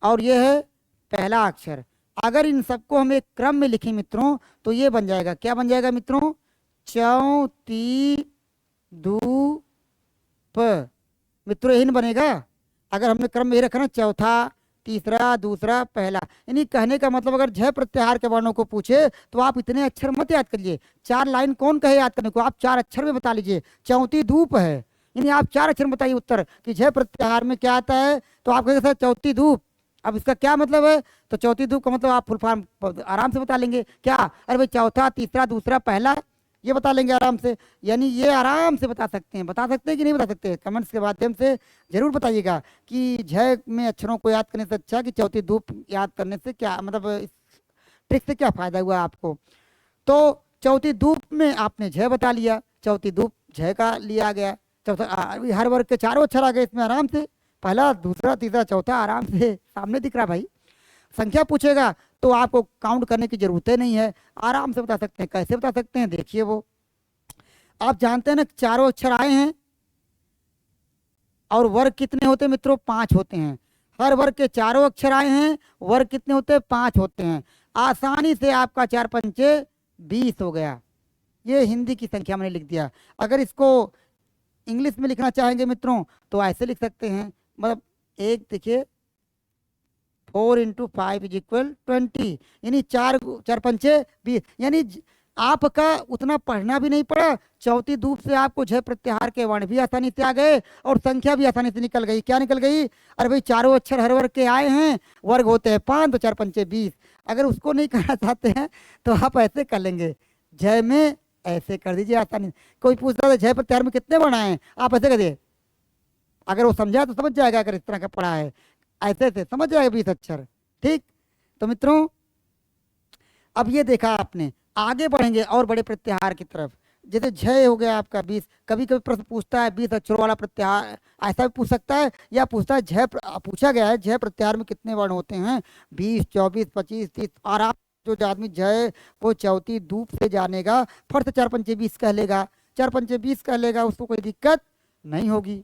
A: और ये है पहला अक्षर। अगर इन सबको हम एक क्रम में लिखें मित्रों तो ये बन जाएगा, क्या बन जाएगा मित्रों? चौती दू प। मित्रों यही बनेगा अगर हमने क्रम में रखा ना, चौथा तीसरा दूसरा पहला। यानी कहने का मतलब अगर झय प्रत्याहार के वर्णों को पूछे तो आप इतने अक्षर मत याद करिए, 4 लाइन कौन कहे याद करने को, आप 4 अक्षर में बता लीजिए। चौथी धूप है, यानी आप 4 अक्षर में बताइए उत्तर कि झय प्रत्याहार में क्या आता है। तो आप कहेंगे सर चौथी धूप, अब इसका क्या मतलब है? तो चौथी धूप का मतलब आप फुल फॉर्म आराम से बता लेंगे क्या? अरे भाई चौथा, तीसरा, दूसरा, पहला, ये बता लेंगे आराम से। यानी ये आराम से बता सकते हैं। बता सकते हैं कि नहीं बता सकते? कमेंट्स के माध्यम से जरूर बताइएगा कि झ में अक्षरों को याद करने से अच्छा कि चौथी धूप याद करने से क्या मतलब, इस ट्रिक से क्या फायदा हुआ आपको। तो चौथी धूप में आपने झ बता लिया, चौथी धूप झ का लिया गया। चौथा हर वर्ग के चारों अक्षर आ गए इसमें आराम से, पहला, दूसरा, तीसरा, चौथा आराम से सामने दिख रहा भाई। संख्या पूछेगा तो आपको काउंट करने की जरूरत ही नहीं है, आराम से बता सकते हैं। कैसे बता सकते हैं? देखिए, वो आप जानते हैं ना, चारों अक्षर आए हैं और वर्ग कितने होते हैं मित्रों? 5 होते हैं। हर वर्ग के चारों अक्षर आए हैं, वर्ग कितने होते हैं? 5 होते हैं। आसानी से आपका 4 पंचे 20 हो गया। ये हिंदी की संख्या मैंने लिख दिया। अगर इसको इंग्लिश में लिखना चाहेंगे मित्रों तो ऐसे लिख सकते हैं, मतलब एक देखिए 4 इंटू 5 इज इक्वल 20, यानी 4 पंचे 20। यानी आपका उतना पढ़ना भी नहीं पड़ा। चौथी धूप से आपको झ प्रत्याहार के वर्ण भी आसानी से आ गए और संख्या भी आसानी से निकल गई। क्या निकल गई? अरे भाई चारों अक्षर हर वर्ग के आए हैं, वर्ग होते हैं 5, तो 4 पंचे 20। अगर उसको नहीं करना चाहते हैं तो आप ऐसे कर लेंगे, झ में ऐसे कर दीजिए आसानी। कोई पूछता है झ प्रत्याहार में कितने वर्ण आए हैं, आप ऐसे कर दिए। अगर वो समझा तो समझ जाएगा, अगर इस तरह का पढ़ा है ऐसे से समझ जाएगा 20 अक्षर। ठीक, तो मित्रों अब ये देखा आपने। आगे बढ़ेंगे और बड़े प्रत्याहार की तरफ। जैसे झ हो गया आपका 20। कभी कभी प्रश्न पूछता है 20 अक्षरों वाला प्रत्याहार, ऐसा भी पूछ सकता है, या पूछता है पूछा गया है झ प्रत्याहार में कितने वर्ण होते हैं? 20, 24, 25, 30। और आप जो आदमी झ वो चौथी धूप से जानेगा, फट से 4 पंचे 20 कह लेगा, 4 पंचे 20 कह लेगा, उसको कोई दिक्कत नहीं होगी।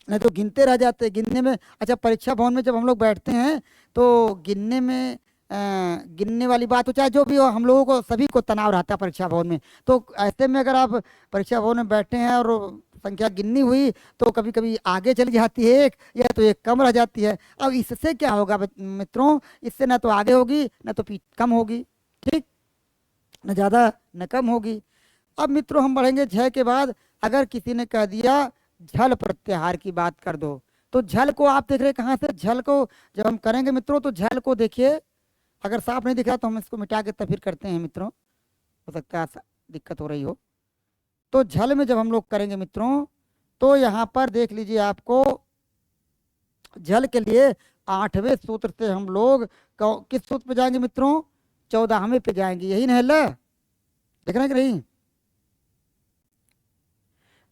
A: नहीं तो गिनते रह जाते गिनने में। अच्छा, परीक्षा भवन में जब हम लोग बैठते हैं तो गिनने में गिनने वाली बात हो, चाहे जो भी हो, हम लोगों को सभी को तनाव रहता है परीक्षा भवन में। तो ऐसे में अगर आप परीक्षा भवन में बैठे हैं और संख्या गिननी हुई तो कभी कभी आगे चली जाती है एक, या तो एक कम रह जाती है। अब इससे क्या होगा मित्रों? इससे ना तो आगे होगी ना तो कम होगी। ठीक, न ज़्यादा न कम होगी। अब मित्रों हम बढ़ेंगे झ के बाद। अगर किसी ने कह दिया झल प्रत्याहार की बात कर दो, तो झल को आप देख रहे कहाँ से? झल को जब हम करेंगे मित्रों तो झल को देखिए, अगर साफ नहीं दिख रहा तो हम इसको मिटा के तब फिर करते हैं मित्रों, हो सकता है दिक्कत हो रही हो। तो झल में जब हम लोग करेंगे मित्रों तो यहाँ पर देख लीजिए, आपको झल के लिए 8वें सूत्र से हम लोग किस सूत्र पे जाएंगे मित्रों? 14वें पे जाएंगे। यही नहीं है, देख रहे हैं कि नहीं?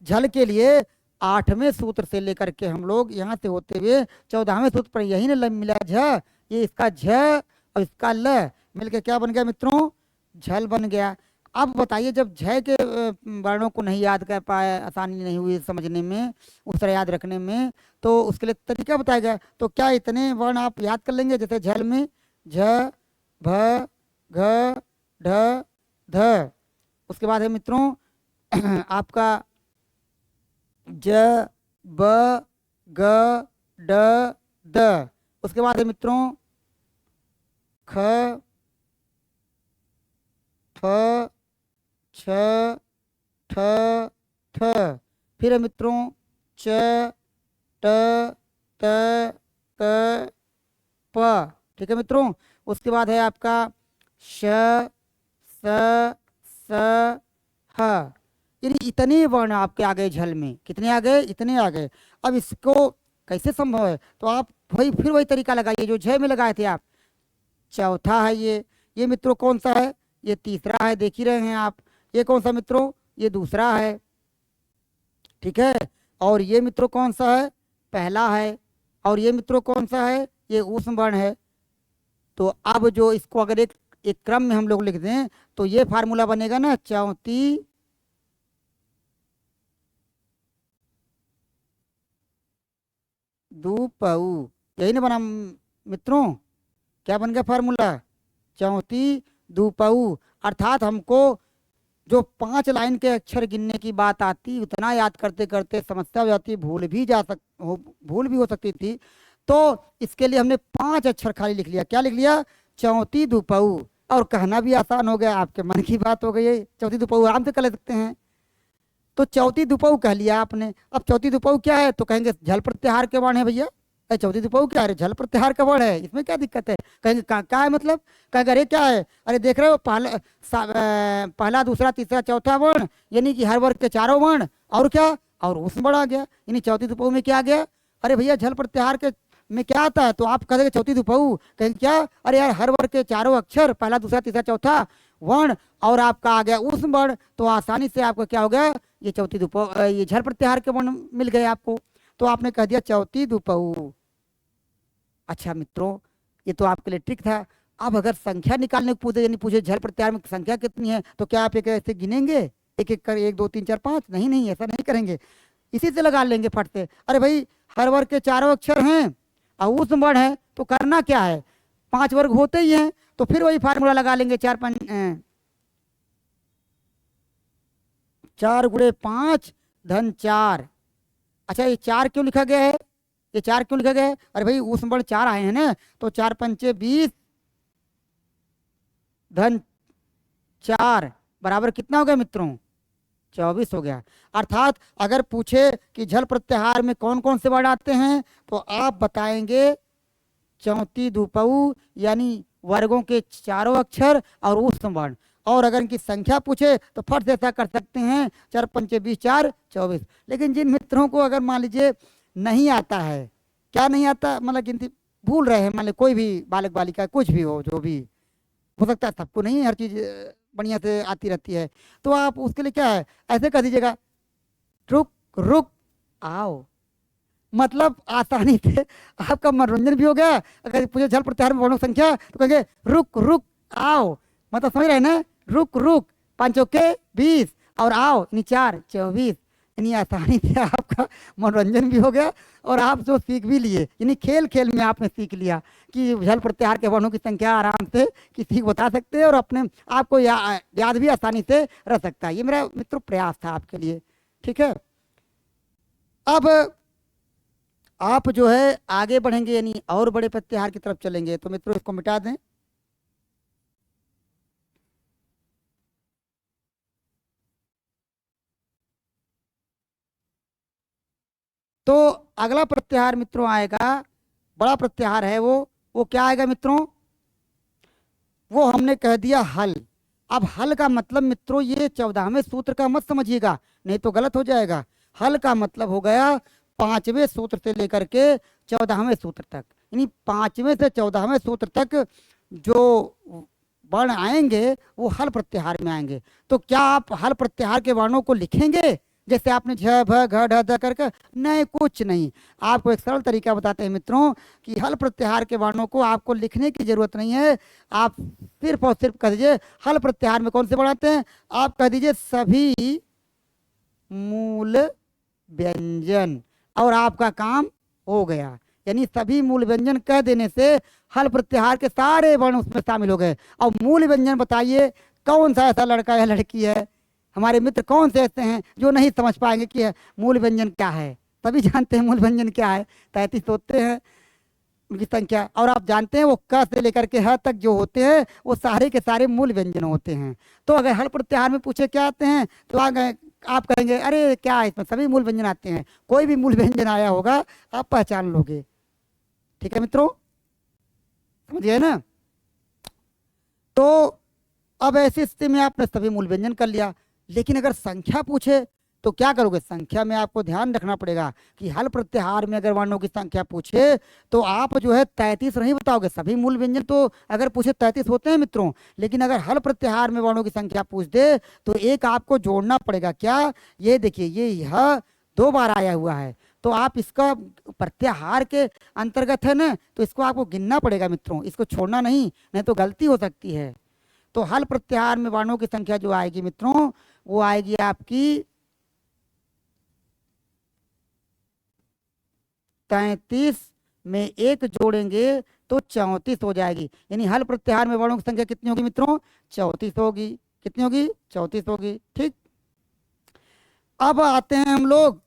A: झल के लिए 8वें सूत्र से लेकर के हम लोग यहाँ से होते हुए 14वें सूत्र पर यही ना मिला झ, ये इसका झ और इसका ल मिलकर क्या बन गया मित्रों? झल बन गया। अब बताइए, जब झ के वर्णों को नहीं याद कर पाए, आसानी नहीं हुई समझने में, उस तरह याद रखने में, तो उसके लिए तरीका बताया गया। तो क्या इतने वर्ण आप याद कर लेंगे? जैसे झल में झ, भ, घ, ढ, ध। उसके बाद है मित्रों आपका ज, ब, ग, ड, द। उसके बाद है मित्रों ख, फ, छ, ठ, ठ। फिर है मित्रों च, ट, त, क, प। ठीक है मित्रों। उसके बाद है आपका श, स, स, ह। यानी इतने वर्ण आपके आ गए झल में। कितने आ गए? इतने आ गए। अब इसको कैसे संभव है? तो आप फिर वही तरीका लगाइए जो झ में लगाए थे आप। चौथा है ये मित्रों कौन सा है? ये तीसरा है, देख ही रहे हैं आप। ये कौन सा मित्रों? ये दूसरा है। ठीक है, और ये मित्रों कौन सा है? पहला है। और ये मित्रों कौन सा है? ये ऊष्म वर्ण है। तो अब जो इसको अगर एक क्रम में हम लोग लिख दें तो ये फार्मूला बनेगा ना, चौथी दुपऊ। यही ना बना मित्रों? क्या बन गया फार्मूला? चौथी दुपऊ। अर्थात हमको जो 5 लाइन के अक्षर गिनने की बात आती, उतना याद करते करते समस्या हो जाती, भूल भी हो सकती थी। तो इसके लिए हमने 5 अक्षर खाली लिख लिया। क्या लिख लिया? चौथी दुपऊ। और कहना भी आसान हो गया, आपके मन की बात हो गई है। चौथी दुपऊ आराम से कर सकते हैं। तो चौथी दुपऊ कह लिया आपने। अब चौथी दुपऊ क्या है? तो कहेंगे झल प्रत्याहार के वर्ण है भैया। अरे चौथी दुपहु क्या है, झल प्रत्याहार का वर्ण है, इसमें क्या दिक्कत है? कहेंगे क्या है मतलब? कहेंगे अरे क्या है, अरे देख रहे हो पहला दूसरा तीसरा चौथा वर्ण, यानी कि हर वर्ग के चारों वर्ण, और क्या, और उसमें बड़ा आ गया, यानी चौथी दुपहु में क्या आ गया? अरे भैया झल प्रत्याहार के में क्या आता है? तो आप कहेंगे चौथी दुपहु, कहेंगे क्या, अरे यार हर वर्ग के चारों अक्षर, पहला दूसरा तीसरा चौथा वर्ण, और आपका आ गया उस वर्ण, तो आसानी से आपका क्या हो गया, ये चौथी दुपहु, ये झल प्रत्याहार के वर्ण मिल गए आपको, तो आपने कह दिया चौथी दुपहु। अच्छा मित्रों, ये तो आपके लिए ट्रिक था। अब अगर संख्या निकालने को पूछे, यानी पूछे झल प्रत्याहार में संख्या कितनी है, तो क्या आप एक ऐसे गिनेंगे एक एक कर, 1 2 3 4 5? नहीं नहीं, ऐसा नहीं करेंगे, इसी से लगा लेंगे फट से। अरे भाई हर वर्ग के चारों अक्षर हैं और उस वर्ण है, तो करना क्या है, 5 वर्ग होते ही हैं, तो फिर वही फार्मूला लगा लेंगे, 4 5 4 गुणे 5 धन 4। अच्छा ये 4 क्यों लिखा गया है, ये 4 क्यों लिखा गया है? अरे भाई उस बड़ 4 आए हैं ना, तो 4 पंचे 20 धन 4 बराबर कितना हो गया मित्रों? 24 हो गया। अर्थात अगर पूछे कि झल प्रत्याहार में कौन कौन से वर्ण आते हैं, तो आप बताएंगे चौथी दुपहु, यानी वर्गों के चारों अक्षर और उस वर्ण। और अगर इनकी संख्या पूछे तो फट से ऐसा कर सकते हैं, 4 पंचे 20 4 24। लेकिन जिन मित्रों को अगर मान लीजिए नहीं आता है, क्या नहीं आता मतलब गिनती भूल रहे हैं, मान लीजिए कोई भी बालक बालिका कुछ भी हो, जो भी हो सकता है, सबको नहीं हर चीज बढ़िया से आती रहती है, तो आप उसके लिए क्या है, ऐसे कर दीजिएगा, रुक रुक आओ, मतलब आसानी से आपका मनोरंजन भी हो गया। अगर पूछे झल प्रत्याहार में वर्णों की संख्या, तो कहेंगे रुक रुक आओ, मतलब समझ रहे हैं ना, रुक रुक, 5 चौके 20 और आओ यानी 4 24, यानी आसानी से आपका मनोरंजन भी हो गया और आप जो सीख भी लिए, यानी खेल खेल में आपने सीख लिया कि झल प्रत्याहार के वर्णों की संख्या आराम से किसी को बता सकते हैं और अपने आपको याद भी आसानी से रह सकता है। ये मेरा मित्रों प्रयास था आपके लिए, ठीक है। अब आप जो है आगे बढ़ेंगे, यानी और बड़े प्रत्याहार की तरफ चलेंगे, तो मित्रों इसको मिटा दें। तो अगला प्रत्याहार मित्रों आएगा, बड़ा प्रत्याहार है वो क्या आएगा मित्रों? वो हमने कह दिया हल। अब हल का मतलब मित्रों ये 14वें सूत्र का मत समझिएगा, नहीं तो गलत हो जाएगा। हल का मतलब हो गया 5वें सूत्र से लेकर के 14वें सूत्र तक, यानी 5वें से 14वें सूत्र तक जो वर्ण आएंगे वो हल प्रत्याहार में आएंगे। तो क्या आप हल प्रत्याहार के वर्णों को लिखेंगे जैसे आपने झ भ घ ढ ध करके? नहीं, कुछ नहीं। आपको एक सरल तरीका बताते हैं मित्रों कि हल प्रत्याहार के वर्णों को आपको लिखने की जरूरत नहीं है। आप सिर्फ और सिर्फ कह दीजिए हल प्रत्याहार में कौन से वर्ण आते हैं, आप कह दीजिए सभी मूल व्यंजन, और आपका काम हो गया। यानी सभी मूल व्यंजन कह देने से हल प्रत्याहार के सारे वर्ण उसमें शामिल हो गए। और मूल व्यंजन बताइए कौन सा ऐसा लड़का या लड़की है, हमारे मित्र कौन से ऐसे हैं जो नहीं समझ पाएंगे कि मूल व्यंजन क्या है? सभी जानते हैं मूल व्यंजन क्या है, 33 होते हैं उनकी संख्या, और आप जानते हैं वो क से लेकर के ह तक जो होते हैं वो सारे के सारे मूल व्यंजन होते हैं। तो अगर हल प्रत्याहार में पूछे क्या आते हैं, तो आप कहेंगे अरे क्या इसमें सभी मूल व्यंजन आते हैं, कोई भी मूल व्यंजन आया होगा आप पहचान लोगे। ठीक है मित्रों, समझिए ना। तो अब ऐसी स्थिति में आपने सभी मूल व्यंजन कर लिया, लेकिन अगर संख्या पूछे तो क्या करोगे? संख्या में आपको ध्यान रखना पड़ेगा कि हल प्रत्याहार में अगर वर्णों की संख्या पूछे तो आप जो है 33 नहीं बताओगे। सभी मूल व्यंजन तो अगर पूछे 33 होते हैं मित्रों, लेकिन अगर हल प्रत्याहार में वर्णों की संख्या पूछ दे तो एक आपको जोड़ना पड़ेगा। क्या? ये देखिए ये यह 2 बार आया हुआ है, तो आप इसका प्रत्याहार के अंतर्गत है ना, तो इसको आपको गिनना पड़ेगा मित्रों, इसको छोड़ना नहीं तो गलती हो सकती है। तो हल प्रत्याहार में वर्णों की संख्या जो आएगी मित्रों वो आएगी आपकी 33 में 1 जोड़ेंगे तो 34 हो जाएगी। यानी हल प्रत्याहार में वर्णों की संख्या कितनी होगी मित्रों? 34 होगी। कितनी होगी? 34 होगी। ठीक, अब आते हैं हम लोग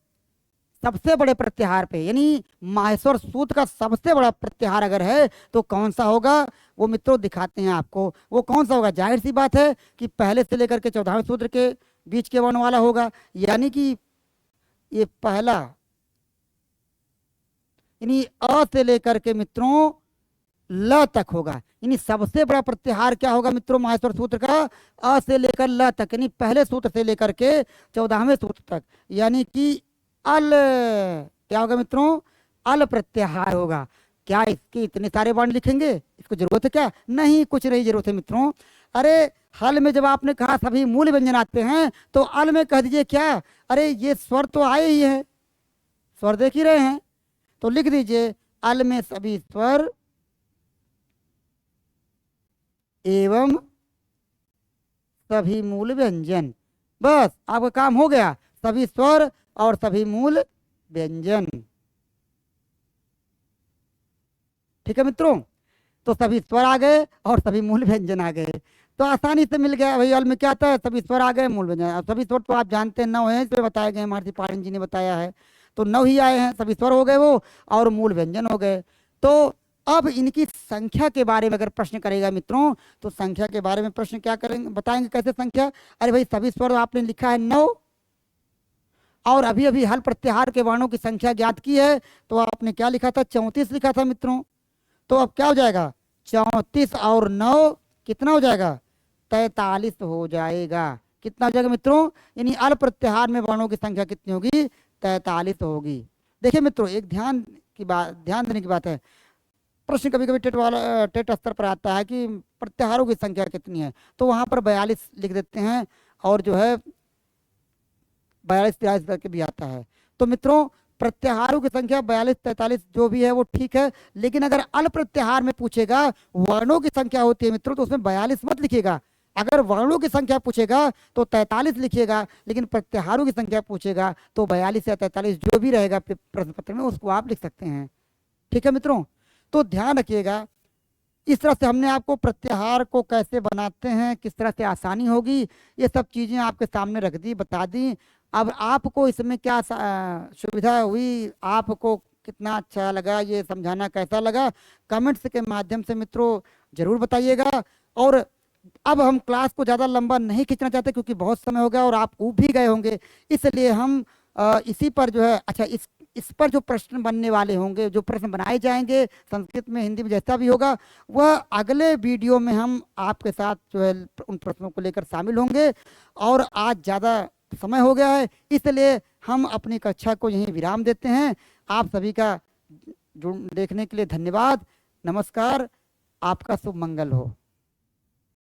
A: सबसे बड़े प्रत्याहार पे, यानी माहेश्वर सूत्र का सबसे बड़ा प्रत्याहार अगर है तो कौन सा होगा वो मित्रों दिखाते हैं आपको। वो कौन सा होगा? जाहिर सी बात है कि पहले से लेकर के 14वें सूत्र के बीच के वर्ण वाला होगा, यानी कि ये पहला, यानी अ से लेकर के मित्रों ल तक होगा। यानी सबसे बड़ा प्रत्याहार क्या होगा मित्रों माहेश्वर सूत्र का? अ से लेकर ल तक, यानी पहले सूत्र से लेकर के 14वें सूत्र तक, यानी कि अल क्या होगा मित्रों? अल प्रत्याहार होगा। क्या इसके इतने सारे वर्ण लिखेंगे? इसको जरूरत है क्या? नहीं, कुछ नहीं जरूरत है मित्रों। अरे हल में जब आपने कहा सभी मूल व्यंजन आते हैं तो अल में कह दीजिए क्या? अरे ये स्वर तो आए ही है, स्वर देख ही रहे हैं, तो लिख दीजिए अल में सभी स्वर एवं सभी मूल व्यंजन। बस आपका काम हो गया, सभी स्वर और सभी मूल व्यंजन। ठीक है मित्रों, तो सभी स्वर आ गए और सभी मूल व्यंजन आ गए, तो आसानी से मिल गया। भाई अल में क्या आता है? सभी स्वर आ गए, मूल व्यंजन। अब सभी स्वर तो आप जानते हैं 9 हैं, इसमें बताए गए, महर्षि पाणिनि जी ने बताया है, तो 9 ही आए हैं, सभी स्वर हो गए वो, और मूल व्यंजन हो गए। तो अब इनकी संख्या के बारे में अगर प्रश्न करेगा मित्रों, तो संख्या के बारे में प्रश्न क्या करेंगे, बताएंगे कैसे संख्या? अरे भाई सभी स्वर आपने लिखा है 9, और अभी अभी हल प्रत्याहार के वर्णों की संख्या ज्ञात की है, तो आपने क्या लिखा था? 34 लिखा था मित्रों। तो अब क्या हो जाएगा? 34 और 9 कितना हो जाएगा? 43 हो जाएगा। कितना हो जाएगा मित्रों? यानी अल प्रत्याहार में वर्णों की संख्या कितनी होगी? 43 होगी। देखिए मित्रों, एक ध्यान देने की बात है। प्रश्न कभी कभी टेट स्तर पर आता है कि प्रत्याहारों की संख्या कितनी है, तो वहां पर 42 लिख देते हैं, और जो है 42-43 करके भी आता है। तो मित्रों प्रत्याहारों की संख्या 42-43 जो भी है वो ठीक है, लेकिन अगर अल प्रत्याहार में पूछेगा वर्णों की संख्या होती है मित्रों, तो उसमें 42 मत लिखिएगा। अगर वर्णों की संख्या पूछेगा तो 43 लिखिएगा, लेकिन प्रत्याहारों की संख्या पूछेगा तो 42 या 43 जो भी रहेगा प्रश्न पत्र में उसको आप लिख सकते हैं। ठीक है मित्रों, तो ध्यान रखिएगा। इस तरह से हमने आपको प्रत्याहार को कैसे बनाते हैं, किस तरह से आसानी होगी, ये सब चीज़ें आपके सामने रख दी, बता दी। अब आपको इसमें क्या सुविधा हुई, आपको कितना अच्छा लगा, ये समझाना कैसा लगा, कमेंट्स के माध्यम से मित्रों जरूर बताइएगा। और अब हम क्लास को ज़्यादा लंबा नहीं खींचना चाहते, क्योंकि बहुत समय हो गया और आप ऊब भी गए होंगे, इसलिए हम इसी पर जो है, अच्छा इस पर जो प्रश्न बनने वाले होंगे, जो प्रश्न बनाए जाएंगे संस्कृत में, हिंदी में, जैसा भी होगा, वह अगले वीडियो में हम आपके साथ जो है उन प्रश्नों को लेकर शामिल होंगे। और आज ज़्यादा समय हो गया है, इसलिए हम अपनी कक्षा को यहीं विराम देते हैं। आप सभी का देखने के लिए धन्यवाद। नमस्कार, आपका शुभ मंगल हो।